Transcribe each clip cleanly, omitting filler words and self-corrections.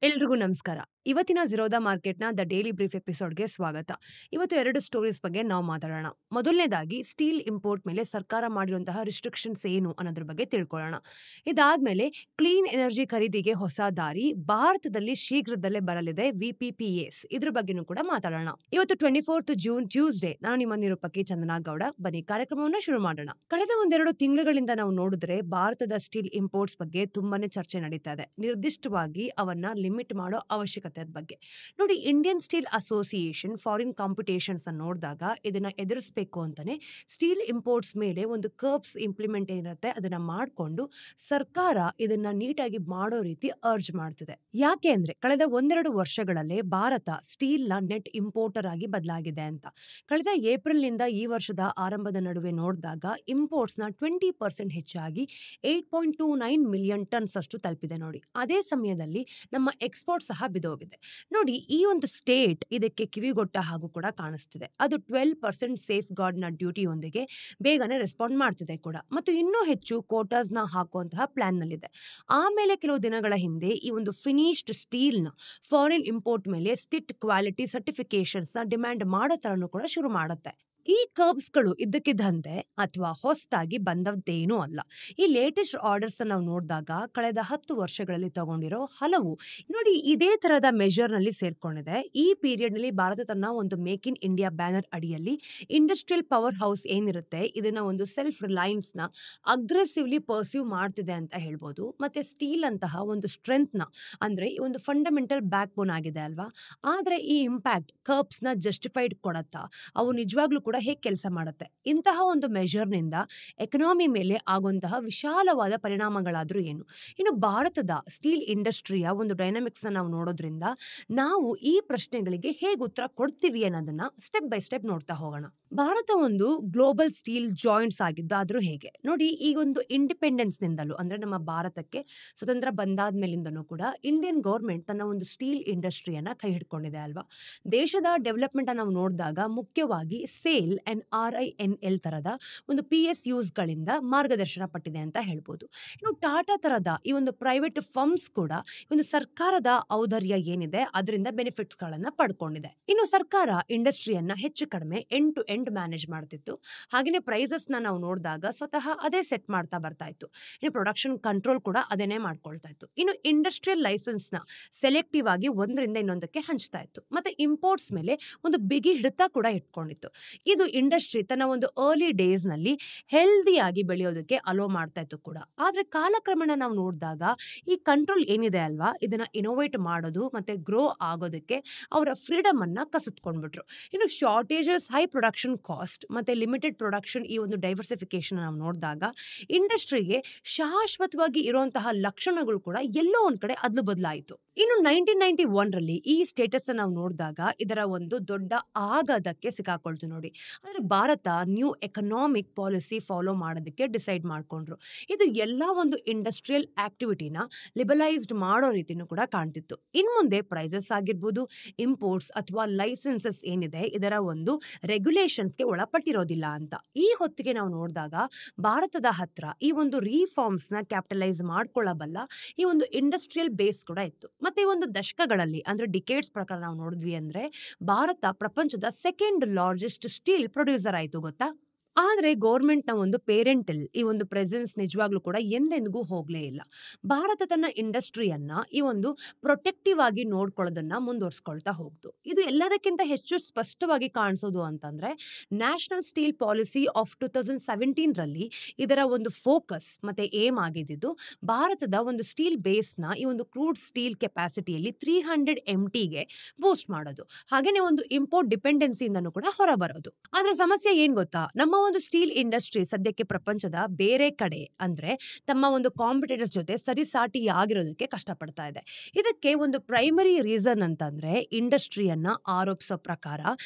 ಎಲ್ರಿಗೂ ನಮಸ್ಕಾರ. ಇವತ್ತಿನ ಝೀರೋದಾ ಮಾರ್ಕೆಟ್‌ನ ದ ಡೈಲಿ ಬ್ರೀಫ್ ಎಪಿಸೋಡ್‌ಗೆ ಸ್ವಾಗತ. ಇವತ್ತು 2 ಸ್ಟೋರೀಸ್ ಬಗ್ಗೆ ನಾವು ಮಾತಾಡೋಣ. ಮೊದಲನೇದಾಗಿ ಸ್ಟೀಲ್ ಇಂಪೋರ್ಟ್ ಮೇಲೆ ಸರ್ಕಾರ ಮಾಡಿರುವಂತಹ ರಿಸ್ಟ್ರಿಕ್ಷನ್ಸ್ ಏನು ಅನ್ನೋದ್ರ ಬಗ್ಗೆ ತಿಳ್ಕೊಳ್ಳೋಣ. ಇದಾದ್ಮೇಲೆ ಕ್ಲೀನ್ ಎನರ್ಜಿ ಖರೀದಿಗೆ ಹೊಸ ದಾರಿ, ಭಾರತದಲ್ಲಿ ಶೀಘ್ರದಲ್ಲೇ ಬರಲಿದೆ ವಿಪಿಪಿಎಸ್ ಇದ್ರ ಬಗ್ಗೆನೂ ಕೂಡ ಮಾತಾಡೋಣ. ಇವತ್ತು 24th ಜೂನ್ ಟ್ಯೂಸ್‌ಡೇ. ನಾನು ನಿಮ್ಮ ನಿರೂಪಕಿ ಚಂದನಾ ಗೌಡ. ಬನ್ನಿ ಕಾರ್ಯಕ್ರಮವನ್ನ ಶುರು ಮಾಡೋಣ. ಕಳೆದ ಒಂದೆರಡು ತಿಂಗಳುಗಳಿಂದ ನಾವು ನೋಡಿದ್ರೆ ಭಾರತದ ಸ್ಟೀಲ್ ಇಂಪೋರ್ಟ್ಸ್ ಬಗ್ಗೆ ತುಂಬಾನೇ ಚರ್ಚೆ ನಡೀತಾ ಇದೆ. ನಿರ್ದಿಷ್ಟವಾಗಿ ಅವನ್ನ ಲಿಮಿಟ್ ಮಾಡೋ ಅವಶ್ಯಕತೆ ಬಗ್ಗೆ. ನೋಡಿ, Indian steel association foreign competitions ಅನ್ನು ನೋಡಿದಾಗ ಇದನ್ನ ಎದುರಿಸಬೇಕು ಅಂತಾನೆ ಸ್ಟೀಲ್ ಇಂಪೋರ್ಟ್ಸ್ ಮೇಲೆ ಒಂದು ಕರ್ಬ್ಸ್ ಇಂಪ್ಲಿಮೆಂಟ್ ಏನಿರುತ್ತೆ ಅದನ್ನ ಮಾಡಿಕೊಂಡು ಸರ್ಕಾರ ಇದನ್ನ ನೀಟಾಗಿ ಮಾಡೋ ರೀತಿ ಅರ್ಜ್ ಮಾಡ್ತಿದೆ. ಯಾಕೆ ಅಂದ್ರೆ ಕಳೆದ ಒಂದೆರಡು ವರ್ಷಗಳಲ್ಲೇ ಭಾರತ ಸ್ಟೀಲ್ ನ ನೆಟ್ ಇಂಪೋರ್ಟರ್ ಆಗಿ ಬದಲಾಗಿದೆ ಅಂತ. ಕಳೆದ ಏಪ್ರಿಲ್ ನಿಂದ ಈ ವರ್ಷದ ಆರಂಭದ ನಡುವೆ ನೋಡಿದಾಗ ಇಂಪೋರ್ಟ್ಸ್ ನ 20% ಹೆಚ್ಚಾಗಿ 8.29 ಮಿಲಿಯನ್ ಟನ್ಸ್ ಅಷ್ಟು ತಲುಪಿದೆ ನೋಡಿ. ಅದೇ ಸಮಯದಲ್ಲಿ ನಮ್ಮ ಎಕ್ಸ್ಪೋರ್ಟ್ ಸಹ ಬಿದ್ದೋಗಿದೆ. ನೋಡಿ, ಈ ಒಂದು ಸ್ಟೇಟ್ ಇದಕ್ಕೆ ಕಿವಿಗೊಟ್ಟ ಹಾಗೂ ಕೂಡ ಕಾಣಿಸ್ತಿದೆ. ಅದು 12% ಸೇಫ್ ಗಾರ್ಡ್ ನ ಡ್ಯೂಟಿಯೊಂದಿಗೆ ಬೇಗನೆ ರೆಸ್ಪಾಂಡ್ ಮಾಡ್ತಿದೆ ಕೂಡ, ಮತ್ತು ಇನ್ನೂ ಹೆಚ್ಚು ಕೋಟಾಸ್ ನ ಹಾಕುವಂತಹ ಪ್ಲಾನ್ ನಲ್ಲಿದೆ. ಆಮೇಲೆ ಕೆಲವು ದಿನಗಳ ಹಿಂದೆ ಈ ಒಂದು ಫಿನಿಶ್ಡ್ ಸ್ಟೀಲ್ ನ ಫಾರಿನ್ ಇಂಪೋರ್ಟ್ ಮೇಲೆ ಸ್ಟಿಟ್ ಕ್ವಾಲಿಟಿ ಸರ್ಟಿಫಿಕೇಶನ್ಸ್ ನ ಡಿಮ್ಯಾಂಡ್ ಮಾಡೋ ತರನು ಕೂಡ ಶುರು ಮಾಡುತ್ತೆ. ಈ ಕರ್ಬ್ಸ್ಗಳು ಇದ್ದಕ್ಕಿದ್ದಂತೆ ಅಥವಾ ಹೊಸದಾಗಿ ಬಂದದ್ದೇನೂ ಅಲ್ಲ. ಈ ಲೇಟೆಸ್ಟ್ ಆರ್ಡರ್ಸ್ ನಾವು ನೋಡಿದಾಗ ಕಳೆದ 10 ವರ್ಷಗಳಲ್ಲಿ ತಗೊಂಡಿರೋ ಹಲವು ನೋಡಿ ಇದೇ ತರದ ಮೆಜರ್ ನಲ್ಲಿ ಸೇರ್ಕೊಂಡಿದೆ. ಈ ಪೀರಿಯಡ್ ನಲ್ಲಿ ಭಾರತ ತನ್ನ ಒಂದು ಮೇಕ್ ಇನ್ ಇಂಡಿಯಾ ಬ್ಯಾನರ್ ಅಡಿಯಲ್ಲಿ ಇಂಡಸ್ಟ್ರಿಯಲ್ ಪವರ್ ಹೌಸ್ ಏನಿರುತ್ತೆ ಇದನ್ನ ಒಂದು ಸೆಲ್ಫ್ ರಿಲಯನ್ಸ್ ನ ಅಗ್ರೆಸಿವ್ಲಿ ಪರ್ಸ್ಯೂ ಮಾಡ್ತಿದೆ ಅಂತ ಹೇಳ್ಬೋದು. ಮತ್ತೆ ಸ್ಟೀಲ್ ಅಂತಹ ಒಂದು ಸ್ಟ್ರೆಂತ್ ನ ಅಂದ್ರೆ ಈ ಒಂದು ಫಂಡಮೆಂಟಲ್ ಬ್ಯಾಕ್ ಬೋನ್ ಆಗಿದೆ ಅಲ್ವಾ. ಆದ್ರೆ ಈ ಇಂಪ್ಯಾಕ್ಟ್ ಕರ್ಬ್ಸ್ ನ ಜಸ್ಟಿಫೈಡ್ ಕೊಡತ್ತಾ, ಅವು ನಿಜವಾಗ್ಲೂ ಕೂಡ ಹೇಗೆ ಕೆಲಸ ಮಾಡುತ್ತೆ, ಇಂತಹ ಒಂದು ಮೆಜರ್ ನಿಂದ ಎಕನಾಮಿ ಮೇಲೆ ಆಗುವಂತಹ ವಿಶಾಲವಾದ ಪರಿಣಾಮಗಳಾದ್ರೂ ಏನು, ಇನ್ನು ಭಾರತದ ಸ್ಟೀಲ್ ಇಂಡಸ್ಟ್ರಿಯ ಒಂದು ಡೈನಾಮಿಕ್ಸ್ ನಾವು ನೋಡೋದ್ರಿಂದ ನಾವು ಈ ಪ್ರಶ್ನೆಗಳಿಗೆ ಹೇಗೆ ಉತ್ತರ ಕೊಡ್ತೀವಿ ಅನ್ನೋದನ್ನ ಸ್ಟೆಪ್ ಬೈ ಸ್ಟೆಪ್ ನೋಡ್ತಾ ಹೋಗೋಣ. ಭಾರತ ಒಂದು ಗ್ಲೋಬಲ್ ಸ್ಟೀಲ್ ಜಾಯಿಂಟ್ಸ್ ಆಗಿದ್ದಾದ್ರೂ ಹೇಗೆ ನೋಡಿ, ಈ ಒಂದು ಇಂಡಿಪೆಂಡೆನ್ಸ್ ನಿಂದಲೂ ಅಂದ್ರೆ ನಮ್ಮ ಭಾರತಕ್ಕೆ ಸ್ವತಂತ್ರ ಬಂದಾದ್ಮೇಲಿಂದನೂ ಕೂಡ ಇಂಡಿಯನ್ ಗೌರ್ಮೆಂಟ್ ತನ್ನ ಒಂದು ಸ್ಟೀಲ್ ಇಂಡಸ್ಟ್ರಿಯನ್ನ ಕೈ ಹಿಡ್ಕೊಂಡಿದೆ ಅಲ್ವಾ. ದೇಶದ ಡೆವಲಪ್ಮೆಂಟ್ ನಾವು ನೋಡಿದಾಗ ಮುಖ್ಯವಾಗಿ ಸೇಲ್ ಅಂಡ್ RINL ತರದ ಒಂದು PSUs ಗಳಿಂದ ಮಾರ್ಗದರ್ಶನ ಪಟ್ಟಿದೆ ಅಂತ ಹೇಳ್ಬೋದು. ಇನ್ನು ಟಾಟಾ ತರದ ಈ ಒಂದು ಪ್ರೈವೇಟ್ ಫರ್ಮ್ಸ್ ಕೂಡ ಒಂದು ಸರ್ಕಾರದ ಔದಾರ್ಯ ಏನಿದೆ ಅದರಿಂದ ಬೆನಿಫಿಟ್ಸ್ ಗಳನ್ನ ಪಡ್ಕೊಂಡಿದೆ. ಇನ್ನು ಸರ್ಕಾರ ಇಂಡಸ್ಟ್ರಿಯನ್ನ ಹೆಚ್ಚು ಕಡಿಮೆ ಎಂಡ್ ಟು ಎಂಡ್ ಮ್ಯಾನೇಜ್ ಮಾಡ್ತಿತ್ತು. ಹಾಗೇನೆ ಪ್ರೈಸಸ್ ನಾವು ನೋಡಿದಾಗ ಸ್ವತಃ ಅದೇ ಸೆಟ್ ಮಾಡ್ತಾ ಬರ್ತಾ ಇತ್ತು. ಇನ್ನು ಪ್ರೊಡಕ್ಷನ್ ಕಂಟ್ರೋಲ್ ಕೂಡ ಅದನ್ನೇ ಮಾಡ್ಕೊಳ್ತಾ ಇತ್ತು. ಇನ್ನು ಇಂಡಸ್ಟ್ರಿಯಲ್ ಲೈಸೆನ್ಸ್ ನ ಸೆಲೆಕ್ಟಿವ್ ಆಗಿ ಒಂದರಿಂದ ಇನ್ನೊಂದಕ್ಕೆ ಹಂಚ್ತಾ ಇತ್ತು. ಮತ್ತೆ ಇಂಪೋರ್ಟ್ಸ್ ಮೇಲೆ ಒಂದು ಬಿಗಿ ಹಿಡಿತ ಕೂಡ ಇಟ್ಕೊಂಡಿತ್ತು. ಇದು ಇಂಡಸ್ಟ್ರಿ ತನ್ನ ಒಂದು ಅರ್ಲಿ ಡೇಸ್ ನಲ್ಲಿ ಹೆಲ್ದಿಯಾಗಿ ಬೆಳೆಯೋದಕ್ಕೆ ಅಲೋ ಮಾಡ್ತಾ ಇತ್ತು ಕೂಡ. ಆದ್ರೆ ಕಾಲಕ್ರಮೇಣ ನಾವು ನೋಡಿದಾಗ ಈ ಕಂಟ್ರೋಲ್ ಏನಿದೆ ಅಲ್ವಾ ಇದನ್ನ ಇನೋವೇಟ್ ಮಾಡೋದು ಮತ್ತೆ ಗ್ರೋ ಆಗೋದಕ್ಕೆ ಅವರ ಫ್ರೀಡಮ್ ಅನ್ನ ಕಸಿದ್ಕೊಂಡ್ಬಿಟ್ರು. ಇನ್ನು ಶಾರ್ಟೇಜಸ್, ಹೈ ಪ್ರೊಡಕ್ಷನ್ ಕಾಸ್ಟ್ ಮತ್ತೆ ಲಿಮಿಟೆಡ್ ಪ್ರೊಡಕ್ಷನ್, ಈ ಒಂದು ಡೈವರ್ಸಿಫಿಕೇಶನ್ ನಾವು ನೋಡಿದಾಗ ಇಂಡಸ್ಟ್ರಿಗೆ ಶಾಶ್ವತವಾಗಿ ಇರುವಂತಹ ಲಕ್ಷಣಗಳು ಕೂಡ ಎಲ್ಲೋ ಒಂದ್ ಕಡೆ ಅದ್ಲು ಬದಲಾಯಿತು. ಇನ್ನು 1991 ರಲ್ಲಿ ಈ ಸ್ಟೇಟಸ್ ನಾವು ನೋಡಿದಾಗ ಇದರ ಒಂದು ದೊಡ್ಡ ಆಘಾತಕ್ಕೆ ಸಿಕ್ಕಾಕೊಳ್ತು ನೋಡಿ. ಆದ್ರೆ Bharat new economic policy follow ಮಾಡೋದಕ್ಕೆ ಡಿಸೈಡ್ ಮಾಡ್ಕೊಂಡ್ರು. ಇದು ಎಲ್ಲಾ ಒಂದು ಇಂಡಸ್ಟ್ರಿಯಲ್ ಆಕ್ಟಿವಿಟಿನ ಲಿಬರಲೈಸ್ಡ್ ಮಾಡೋ ರೀತಿನೂ ಕೂಡ ಕಾಣ್ತಿತ್ತು. ಇನ್ ಮುಂದೆ ಪ್ರೈಸಸ್ ಆಗಿರ್ಬೋದು, ಇಂಪೋರ್ಟ್ಸ್ ಅಥವಾ ಲೈಸೆನ್ಸಸ್ ಏನಿದೆ ಇದರ ಒಂದು ರೆಗ್ಯುಲೇಷನ್ಸ್ಗೆ ಒಳಪಟ್ಟಿರೋದಿಲ್ಲ ಅಂತ. ಈ ಹೊತ್ತಿಗೆ ನಾವು ನೋಡಿದಾಗ ಭಾರತದ ಹತ್ರ ಈ ಒಂದು ರಿಫಾರ್ಮ್ಸ್ ನ ಕ್ಯಾಪಿಟಲೈಸ್ ಮಾಡ್ಕೊಳ್ಳಬಲ್ಲ ಈ ಒಂದು ಇಂಡಸ್ಟ್ರಿಯಲ್ ಬೇಸ್ ಕೂಡ ಇತ್ತು. ಮತ್ತೆ ಈ ಒಂದು ದಶಕಗಳಲ್ಲಿ ಅಂದ್ರೆ ಡಿಕೇಡ್ಸ್ ಪ್ರಕಾರ ನಾವು ನೋಡಿದ್ವಿ ಅಂದ್ರೆ ಭಾರತ ಪ್ರಪಂಚದ ಸೆಕೆಂಡ್ ಲಾರ್ಜೆಸ್ಟ್ ಸ್ಟೀಲ್ ಪ್ರೊಡ್ಯೂಸರ್ ಆಯ್ತು ಗೊತ್ತಾ. ಆದ್ರೆ ಗೌರ್ಮೆಂಟ್ ನ ಒಂದು ಪೇರೆಂಟಲ್ ಈ ಒಂದು ಪ್ರೆಸೆನ್ಸ್ ನಿಜವಾಗ್ಲೂ ಕೂಡ ಎಂದೆಂದಿಗೂ ಹೋಗ್ಲೇ ಇಲ್ಲ. ಭಾರತ ತನ್ನ ಇಂಡಸ್ಟ್ರಿಯನ್ನ ಈ ಒಂದು ಪ್ರೊಟೆಕ್ಟಿವ್ ಆಗಿ ನೋಡ್ಕೊಳ್ಳೋದನ್ನ ಮುಂದುವರ್ಸ್ಕೊಳ್ತಾ ಹೋಗ್ತು. ಇದು ಎಲ್ಲದಕ್ಕಿಂತ ಹೆಚ್ಚು ಸ್ಪಷ್ಟವಾಗಿ ಕಾಣಿಸೋದು ಅಂತಂದ್ರೆ ನ್ಯಾಷನಲ್ ಸ್ಟೀಲ್ ಪಾಲಿಸಿ ಆಫ್ 2017 ರಲ್ಲಿ ಇದರ ಒಂದು ಫೋಕಸ್ ಮತ್ತೆ ಏಮ್ ಆಗಿದ್ದು ಭಾರತದ ಒಂದು ಸ್ಟೀಲ್ ಬೇಸ್ ನ ಈ ಒಂದು ಕ್ರೂಡ್ ಸ್ಟೀಲ್ ಕೆಪಾಸಿಟಿಯಲ್ಲಿ 300 MTಗೆ ಬೂಸ್ಟ್ ಮಾಡೋದು, ಹಾಗೇನೆ ಒಂದು ಇಂಪೋರ್ಟ್ ಡಿಪೆಂಡೆನ್ಸಿಯಿಂದನೂ ಕೂಡ ಹೊರಬರೋದು. ಆದ್ರೆ ಸಮಸ್ಯೆ ಏನ್ ಗೊತ್ತಾ, ನಮ್ಮ ಒಂದು ಸ್ಟೀಲ್ ಇಂಡಸ್ಟ್ರಿ ಸದ್ಯಕ್ಕೆ ಪ್ರಪಂಚದ ಬೇರೆ ಕಡೆ ಅಂದ್ರೆ ತಮ್ಮ ಒಂದು ಕಾಂಪಿಟೇಟರ್ಸ್ ಜೊತೆ ಸರಿಸಾಟಿ ಆಗಿರೋದಕ್ಕೆ ಕಷ್ಟಪಡ್ತಾ ಇದೆ. ಇದಕ್ಕೆ ಒಂದು ಪ್ರೈಮರಿ ರೀಸನ್ ಅಂತಂದ್ರೆ ಇಂಡಸ್ಟ್ರಿಯನ್ನ ಆರೋಪಿಸೋ ಪ್ರಕಾರ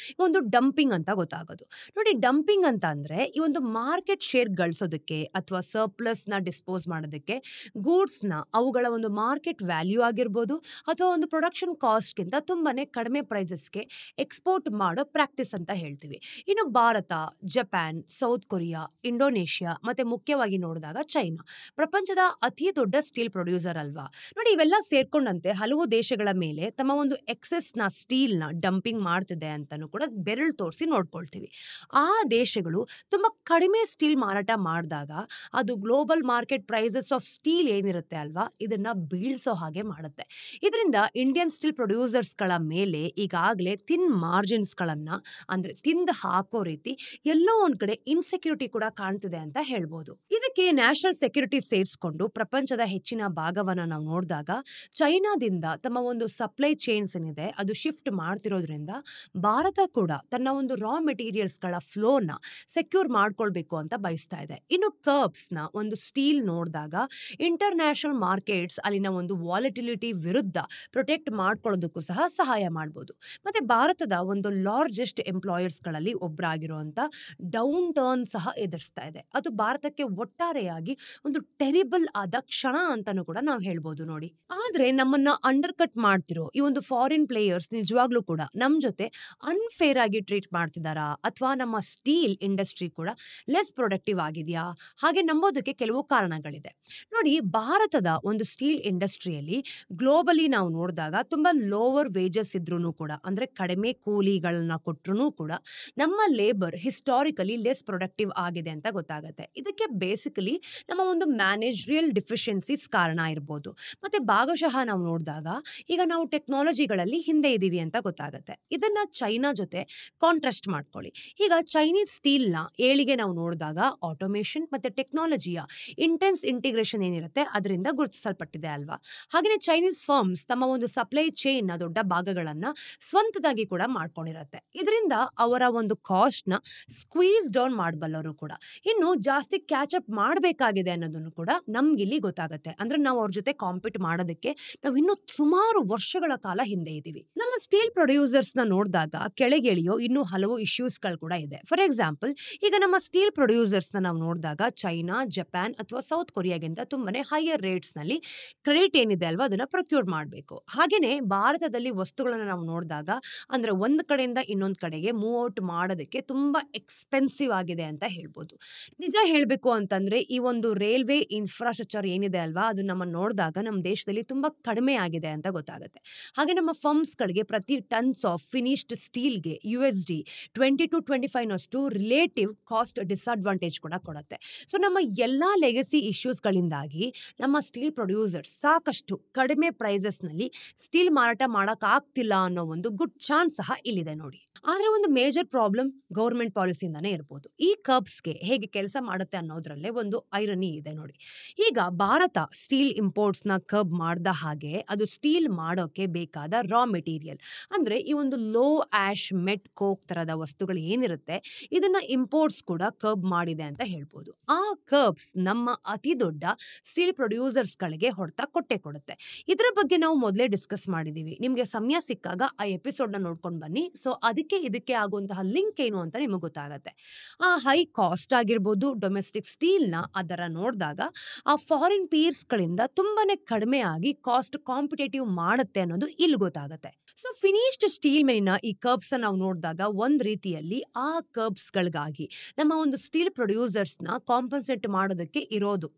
ಒಂದು ಡಂಪಿಂಗ್ ಅಂತ ಗೊತ್ತಾಗೋದು. ನೋಡಿ, ಡಂಪಿಂಗ್ ಅಂತ ಅಂದ್ರೆ ಈ ಒಂದು ಮಾರ್ಕೆಟ್ ಶೇರ್ ಗಳಿಸೋದಕ್ಕೆ ಅಥವಾ ಸರ್ಪ್ಲಸ್ ನ ಡಿಸ್ಪೋಸ್ ಮಾಡೋದಕ್ಕೆ ಗೂಡ್ಸ್ ನ ಅವುಗಳ ಒಂದು ಮಾರ್ಕೆಟ್ ವ್ಯಾಲ್ಯೂ ಆಗಿರ್ಬೋದು ಅಥವಾ ಒಂದು ಪ್ರೊಡಕ್ಷನ್ ಕಾಸ್ಟ್ ಗಿಂತ ತುಂಬಾನೇ ಕಡಿಮೆ ಪ್ರೈಸಸ್ಗೆ ಎಕ್ಸ್ಪೋರ್ಟ್ ಮಾಡೋ ಪ್ರಾಕ್ಟೀಸ್ ಅಂತ ಹೇಳ್ತೀವಿ. ಇನ್ನು Bharat, Japan, south Korea, Indonesia ಮತ್ತೆ ಮುಖ್ಯವಾಗಿ ನೋಡಿದಾಗ ಚೈನಾ ಪ್ರಪಂಚದ ಅತಿ ದೊಡ್ಡ ಸ್ಟೀಲ್ ಪ್ರೊಡ್ಯೂಸರ್ ಅಲ್ವಾ. ನೋಡಿ, ಇವೆಲ್ಲ ಸೇರ್ಕೊಂಡಂತೆ ಹಲವು ದೇಶಗಳ ಮೇಲೆ ತಮ್ಮ ಒಂದು ಎಕ್ಸೆಸ್ನ ಸ್ಟೀಲ್ನ ಡಂಪಿಂಗ್ ಮಾಡ್ತಿದೆ ಅಂತಾನೂ ಕೂಡ ಬೆರಳು ತೋರಿಸಿ ನೋಡ್ಕೊಳ್ತೀವಿ. ಆ ದೇಶಗಳು ತುಂಬಾ ಕಡಿಮೆ ಸ್ಟೀಲ್ ಮಾರಾಟ ಮಾಡಿದಾಗ ಅದು global market prices of steel ಏನಿರುತ್ತೆ ಅಲ್ವಾ, ಇದನ್ನ ಬೀಳ್ಸೋ ಹಾಗೆ ಮಾಡುತ್ತೆ. ಇದರಿಂದ ಇಂಡಿಯನ್ ಸ್ಟೀಲ್ ಪ್ರೊಡ್ಯೂಸರ್ಸ್ಗಳ ಮೇಲೆ ಈಗಾಗಲೇ ಥಿನ್ ಮಾರ್ಜಿನ್ಸ್ಗಳನ್ನ ಅಂದ್ರೆ ತಿಂದು ಹಾಕೋ ರೀತಿ ಎಲ್ಲೋ ಒಂದ್ ಕಡೆ ಇನ್ಸೆಕ್ಯೂರಿಟಿ ಕೂಡ ಕಾಣ್ತಿದೆ ಅಂತ ಹೇಳ್ಬೋದು. ಇದಕ್ಕೆ ನ್ಯಾಷನಲ್ ಸೆಕ್ಯೂರಿಟಿ ಸೇರಿಸ್ಕೊಂಡು ಪ್ರಪಂಚದ ಹೆಚ್ಚಿನ ಭಾಗವನ್ನ ನಾವು ನೋಡಿದಾಗ ಚೈನಾದಿಂದ ತಮ್ಮ ಒಂದು ಸಪ್ಲೈ ಚೈನ್ಸ್ ಏನಿದೆ ಅದು ಶಿಫ್ಟ್ ಮಾಡ್ತಿರೋದ್ರಿಂದ ಭಾರತ ಕೂಡ ತನ್ನ ಒಂದು ರಾ ಮೆಟೀರಿಯಲ್ಸ್ ಗಳ ಫ್ಲೋನ ಸೆಕ್ಯೂರ್ ಮಾಡ್ಕೊಳ್ಬೇಕು ಅಂತ ಬಯಸ್ತಾ ಇದೆ. ಇನ್ನು ಕರ್ಬ್ಸ್ ನ ಒಂದು ಸ್ಟೀಲ್ ನೋಡಿದಾಗ ಇಂಟರ್ ನ್ಯಾಷನಲ್ ಮಾರ್ಕೆಟ್ಸ್ ಅಲ್ಲಿನ ಒಂದು ವಾಲಿಟಿಲಿಟಿ ವಿರುದ್ಧ ಪ್ರೊಟೆಕ್ಟ್ ಮಾಡ್ಕೊಳ್ಳೋದಕ್ಕೂ ಸಹ ಸಹಾಯ ಮಾಡಬಹುದು. ಮತ್ತೆ ಭಾರತದ ಒಂದು ಲಾರ್ಜೆಸ್ಟ್ ಎಂಪ್ಲಾಯರ್ಸ್ ಗಳಲ್ಲಿ ಒಬ್ಬರಾಗಿರುವಂತ ಡೌನ್ ಟರ್ನ್ ಸಹ ಎದುರಿಸ್ತಾ ಇದೆ. ಅದು ಭಾರತಕ್ಕೆ ಒಟ್ಟಾರೆಯಾಗಿ ಒಂದು ಟೆರಿಬಲ್ ಆದ ಕ್ಷಣ ಅಂತಾನೂ ಕೂಡ ನಾವು ಹೇಳ್ಬೋದು ನೋಡಿ. ಆದ್ರೆ ನಮ್ಮನ್ನ ಅಂಡರ್ ಕಟ್ ಮಾಡ್ತಿರೋ ಈ ಒಂದು ಫಾರಿನ್ ಪ್ಲೇಯರ್ಸ್ ನಿಜವಾಗ್ಲೂ ಕೂಡ ನಮ್ ಜೊತೆ ಅನ್ಫೇರ್ ಆಗಿ ಟ್ರೀಟ್ ಮಾಡ್ತಿದಾರಾ, ಅಥವಾ ನಮ್ಮ ಸ್ಟೀಲ್ ಇಂಡಸ್ಟ್ರಿ ಕೂಡ ಲೆಸ್ ಪ್ರೊಡಕ್ಟಿವ್ ಆಗಿದೆಯಾ? ಹಾಗೆ ನಂಬೋದಕ್ಕೆ ಕೆಲವು ಕಾರಣಗಳಿದೆ ನೋಡಿ. ಭಾರತದ ಒಂದು ಸ್ಟೀಲ್ ಇಂಡಸ್ಟ್ರಿಯಲ್ಲಿ ಗ್ಲೋಬಲಿ ನಾವು ನೋಡಿದಾಗ ತುಂಬಾ ಲೋವರ್ ವೇಜಸ್ ಇದ್ರೂ ಕೂಡ, ಅಂದ್ರೆ ಕಡಿಮೆ ಕೂಲಿಗಳನ್ನ ಕೊಟ್ರು ಕೂಡ ನಮ್ಮ ಲೇಬರ್ ಹಿಸ್ಟಾರಿಕಲಿ ಲೆಸ್ ಪ್ರೊಡಕ್ಟಿವ್ ಆಗಿದೆ ಅಂತ ಗೊತ್ತಾಗುತ್ತೆ. ಇದಕ್ಕೆ ಬೇಸಿಕಲಿ ನಮ್ಮ ಒಂದು ಮ್ಯಾನೇಜರಿಯಲ್ ಡಿಫಿಷಿಯನ್ಸೀಸ್ ಕಾರಣ ಇರ್ಬೋದು. ಮತ್ತೆ ಭಾಗಶಃ ನಾವು ನೋಡಿದಾಗ ಈಗ ನಾವು ಟೆಕ್ನಾಲಜಿಗಳಲ್ಲಿ ಹಿಂದೆ ಇದೀವಿ ಅಂತ ಗೊತ್ತಾಗುತ್ತೆ. ಇದನ್ನ ಚೈನಾ ಜೊತೆ ಕಾಂಟ್ರಾಸ್ಟ್ ಮಾಡ್ಕೊಳ್ಳಿ. ಈಗ ಚೈನೀಸ್ ಸ್ಟೀಲ್ನ ಏಳಿಗೆ ನಾವು ನೋಡಿದಾಗ ಆಟೋಮೇಷನ್ ಮತ್ತೆ ಟೆಕ್ನಾಲಜಿಯ ಇಂಟೆನ್ಸ್ ಇಂಟಿಗ್ರೇಷನ್ ಏನಿರುತ್ತೆ ಅದರಿಂದ ಗುರುತಿಸಲ್ಪಟ್ಟಿದೆ ಅಲ್ವಾ. ಹಾಗೆಯೇ ಚೈನೀಸ್ ಫರ್ಮ್ಸ್ ತಮ್ಮ ಒಂದು ಸಪ್ಲೈ ಚೈನ್ ನ ದೊಡ್ಡ ಭಾಗಗಳನ್ನ ಸ್ವಂತದಾಗಿ ಕೂಡ ಮಾಡ್ಕೊಂಡಿರುತ್ತೆ. ಇದರಿಂದ ಅವರ ಒಂದು ಕಾಸ್ಟ್ ನ ಸ್ಕ್ವೀಸ್ ಡೌನ್ ಮಾಡಬಲ್ಲವರು ಕೂಡ. ಇನ್ನು ಜಾಸ್ತಿ ಕ್ಯಾಚ್ ಅಪ್ ಮಾಡಬೇಕಾಗಿದೆ ಅನ್ನೋದನ್ನು ಕೂಡ ನಮ್ಗಿಲ್ಲಿ ಗೊತ್ತಾಗುತ್ತೆ. ಅಂದ್ರೆ ನಾವು ಅವ್ರ ಜೊತೆ ಕಾಂಪೀಟ್ ಮಾಡೋದಕ್ಕೆ ನಾವು ಇನ್ನೂ ಸುಮಾರು ವರ್ಷಗಳ ಕಾಲ ಹಿಂದೆ ಇದೀವಿ. ನಮ್ಮ ಸ್ಟೀಲ್ ಪ್ರೊಡ್ಯೂಸರ್ಸ್ ನ ನೋಡಿದಾಗ ಕೆಳಗಿಳಿಯೋ ಇನ್ನೂ ಹಲವು ಇಶ್ಯೂಸ್ ಗಳು ಕೂಡ ಇದೆ. ಫಾರ್ ಎಕ್ಸಾಂಪಲ್, ಈಗ ನಮ್ಮ ಸ್ಟೀಲ್ ಪ್ರೊಡ್ಯೂಸರ್ಸ್ ನಾವು ನೋಡಿದಾಗ ಚೈನಾ, ಜಪಾನ್ ಅಥವಾ ಸೌತ್ ಕೊರಿಯಾಗಿಂತ ತುಂಬಾನೇ ಹೈಯರ್ ರೇಟ್ಸ್ ನಲ್ಲಿ ಕ್ರೆಡಿಟ್ ಏನಿದೆ ಅಲ್ವಾ ಅದನ್ನ ಪ್ರೊಕ್ಯೂರ್ ಮಾಡಬೇಕು. ಹಾಗೇನೆ ಭಾರತದಲ್ಲಿ ವಸ್ತುಗಳನ್ನ ನಾವು ನೋಡಿದಾಗ ಅಂದ್ರೆ ಒಂದ್ ಕಡೆಯಿಂದ ಇನ್ನೊಂದ್ ಕಡೆಗೆ ಮೂವ್ ಔಟ್ ಮಾಡೋದಕ್ಕೆ ತುಂಬಾ ಎಕ್ಸ್ಪೆನ್ಸಿವ್ ಆಗಿದೆ ಅಂತ ಹೇಳ್ಬೋದು. ನಿಜ ಹೇಳ್ಬೇಕು ಅಂತಂದ್ರೆ ಈ ಒಂದು ರೈಲ್ವೆ ಇನ್ಫ್ರಾಸ್ಟ್ರಕ್ಚರ್ ಏನಿದೆ ಅಲ್ವಾ ಅದು ನಮ್ಮ ನೋಡಿದಾಗ ನಮ್ಮ ದೇಶದಲ್ಲಿ ತುಂಬಾ ಕಡಿಮೆ ಆಗಿದೆ ಅಂತ ಗೊತ್ತಾಗುತ್ತೆ. ಹಾಗೆ ನಮ್ಮ ಫರ್ಮ್ಸ್ ಗಳಿಗೆ ಪ್ರತಿ ಟನ್ಸ್ ಆಫ್ ಫಿನಿಶ್ಡ್ ಸ್ಟೀಲ್ಗೆ USD 20 to 25 ನಷ್ಟು ರಿಲೇಟಿವ್ ಕಾಸ್ಟ್ ಡಿಸ್ಅಡ್ವಾಂಟೇಜ್ ಕೂಡ ಕೊಡುತ್ತೆ. ಸೊ ನಮ್ಮ ಎಲ್ಲಾ ಲೆಗಸಿ ಇಶ್ಯೂಸ್ ಗಳಿಂದಾಗಿ ನಮ್ಮ ಸ್ಟೀಲ್ ಪ್ರೊಡ್ಯೂಸರ್ಸ್ ಸಾಕಷ್ಟು ಕಡಿಮೆ ಪ್ರೈಸಸ್ ನಲ್ಲಿ ಸ್ಟೀಲ್ ಮಾರಾಟ ಮಾಡಕ್ ಆಗ್ತಿಲ್ಲ ಅನ್ನೋ ಒಂದು ಗುಡ್ ಚಾನ್ಸ್ ಸಹ ಇಲ್ಲಿದೆ ನೋಡಿ. ಆದ್ರೆ ಒಂದು ಮೇಜರ್ ಪ್ರಾಬ್ಲಮ್ ಗೌರ್ಮೆಂಟ್ ಪಾಲಿಸಿಯಿಂದಾನೇ ಇರ್ಬೋದು. ಈ ಕಬ್ಸ್ಗೆ ಹೇಗೆ ಕೆಲಸ ಮಾಡುತ್ತೆ ಅನ್ನೋದ್ರಲ್ಲೇ ಒಂದು ಐರನಿ ಇದೆ ನೋಡಿ. ಈಗ ಭಾರತ ಸ್ಟೀಲ್ ಇಂಪೋರ್ಟ್ಸ್ ನ ಕಬ್ ಮಾಡ್ದ ಹಾಗೆ ಅದು ಸ್ಟೀಲ್ ಮಾಡೋಕೆ ಬೇಕಾದ ರಾ ಮೆಟೀರಿಯಲ್ ಅಂದ್ರೆ ಈ ಒಂದು ಲೋ ಆಶ್ ಮೆಟ್ ಕೋಕ್ ತರದ ವಸ್ತುಗಳು ಏನಿರುತ್ತೆ ಇದನ್ನ ಇಂಪೋರ್ಟ್ಸ್ ಕೂಡ ಕಬ್ ಮಾಡಿದೆ ಅಂತ ಹೇಳ್ಬೋದು. ಆ ಕಬ್ಸ್ ನಮ್ಮ ಅತಿ ದೊಡ್ಡ ಸ್ಟೀಲ್ ಪ್ರೊಡ್ಯೂಸರ್ಸ್ ಗಳಿಗೆ ಹೊಡೆತ ಕೊಟ್ಟೆ ಕೊಡುತ್ತೆ. ಇದರ ಬಗ್ಗೆ ನಾವು ಮೊದಲೇ ಡಿಸ್ಕಸ್ ಮಾಡಿದೀವಿ. ನಿಮ್ಗೆ ಸಮಯ ಸಿಕ್ಕಾಗ ಆ ಎಪಿಸೋಡ್ ನ ನೋಡ್ಕೊಂಡು ಬನ್ನಿ. ಸೊ ಇದಕ್ಕೆ ಆಗುವಂತಹ ಲಿಂಕ್ ಏನು ಅಂತ ನಿಮಗೆ ಗೊತ್ತಾಗುತ್ತೆ. ಆ ಹೈ ಕಾಸ್ಟ್ ಆಗಿರ್ಬೋದು ಡೊಮೆಸ್ಟಿಕ್ ಸ್ಟೀಲ್ ನ ಅದರ ನೋಡಿದಾಗ ಆ ಫಾರಿನ್ ಪೀರ್ಸ್ ಗಳಿಂದ ತುಂಬಾನೇ ಕಡಿಮೆ ಆಗಿ ಕಾಸ್ಟ್ ಕಾಂಪಿಟೇಟಿವ್ ಮಾಡುತ್ತೆ ಅನ್ನೋದು ಇಲ್ಲಿ ಗೊತ್ತಾಗುತ್ತೆ. ಸೊ ಫಿನಿಶ್ಡ್ ಸ್ಟೀಲ್ ಮೇಲಿನ ಈ ಕಬ್ಸ್ ನಾವು ನೋಡಿದಾಗ ಒಂದ್ ರೀತಿಯಲ್ಲಿ ಆ ಕಬ್ಸ್ ಗಳಿಗಾಗಿ ನಮ್ಮ ಒಂದು ಸ್ಟೀಲ್ ಪ್ರೊಡ್ಯೂಸರ್ಸ್ ನ ಕಾಂಪನ್ಸೇಟ್ ಮಾಡೋದಕ್ಕೆ ಇರೋದು.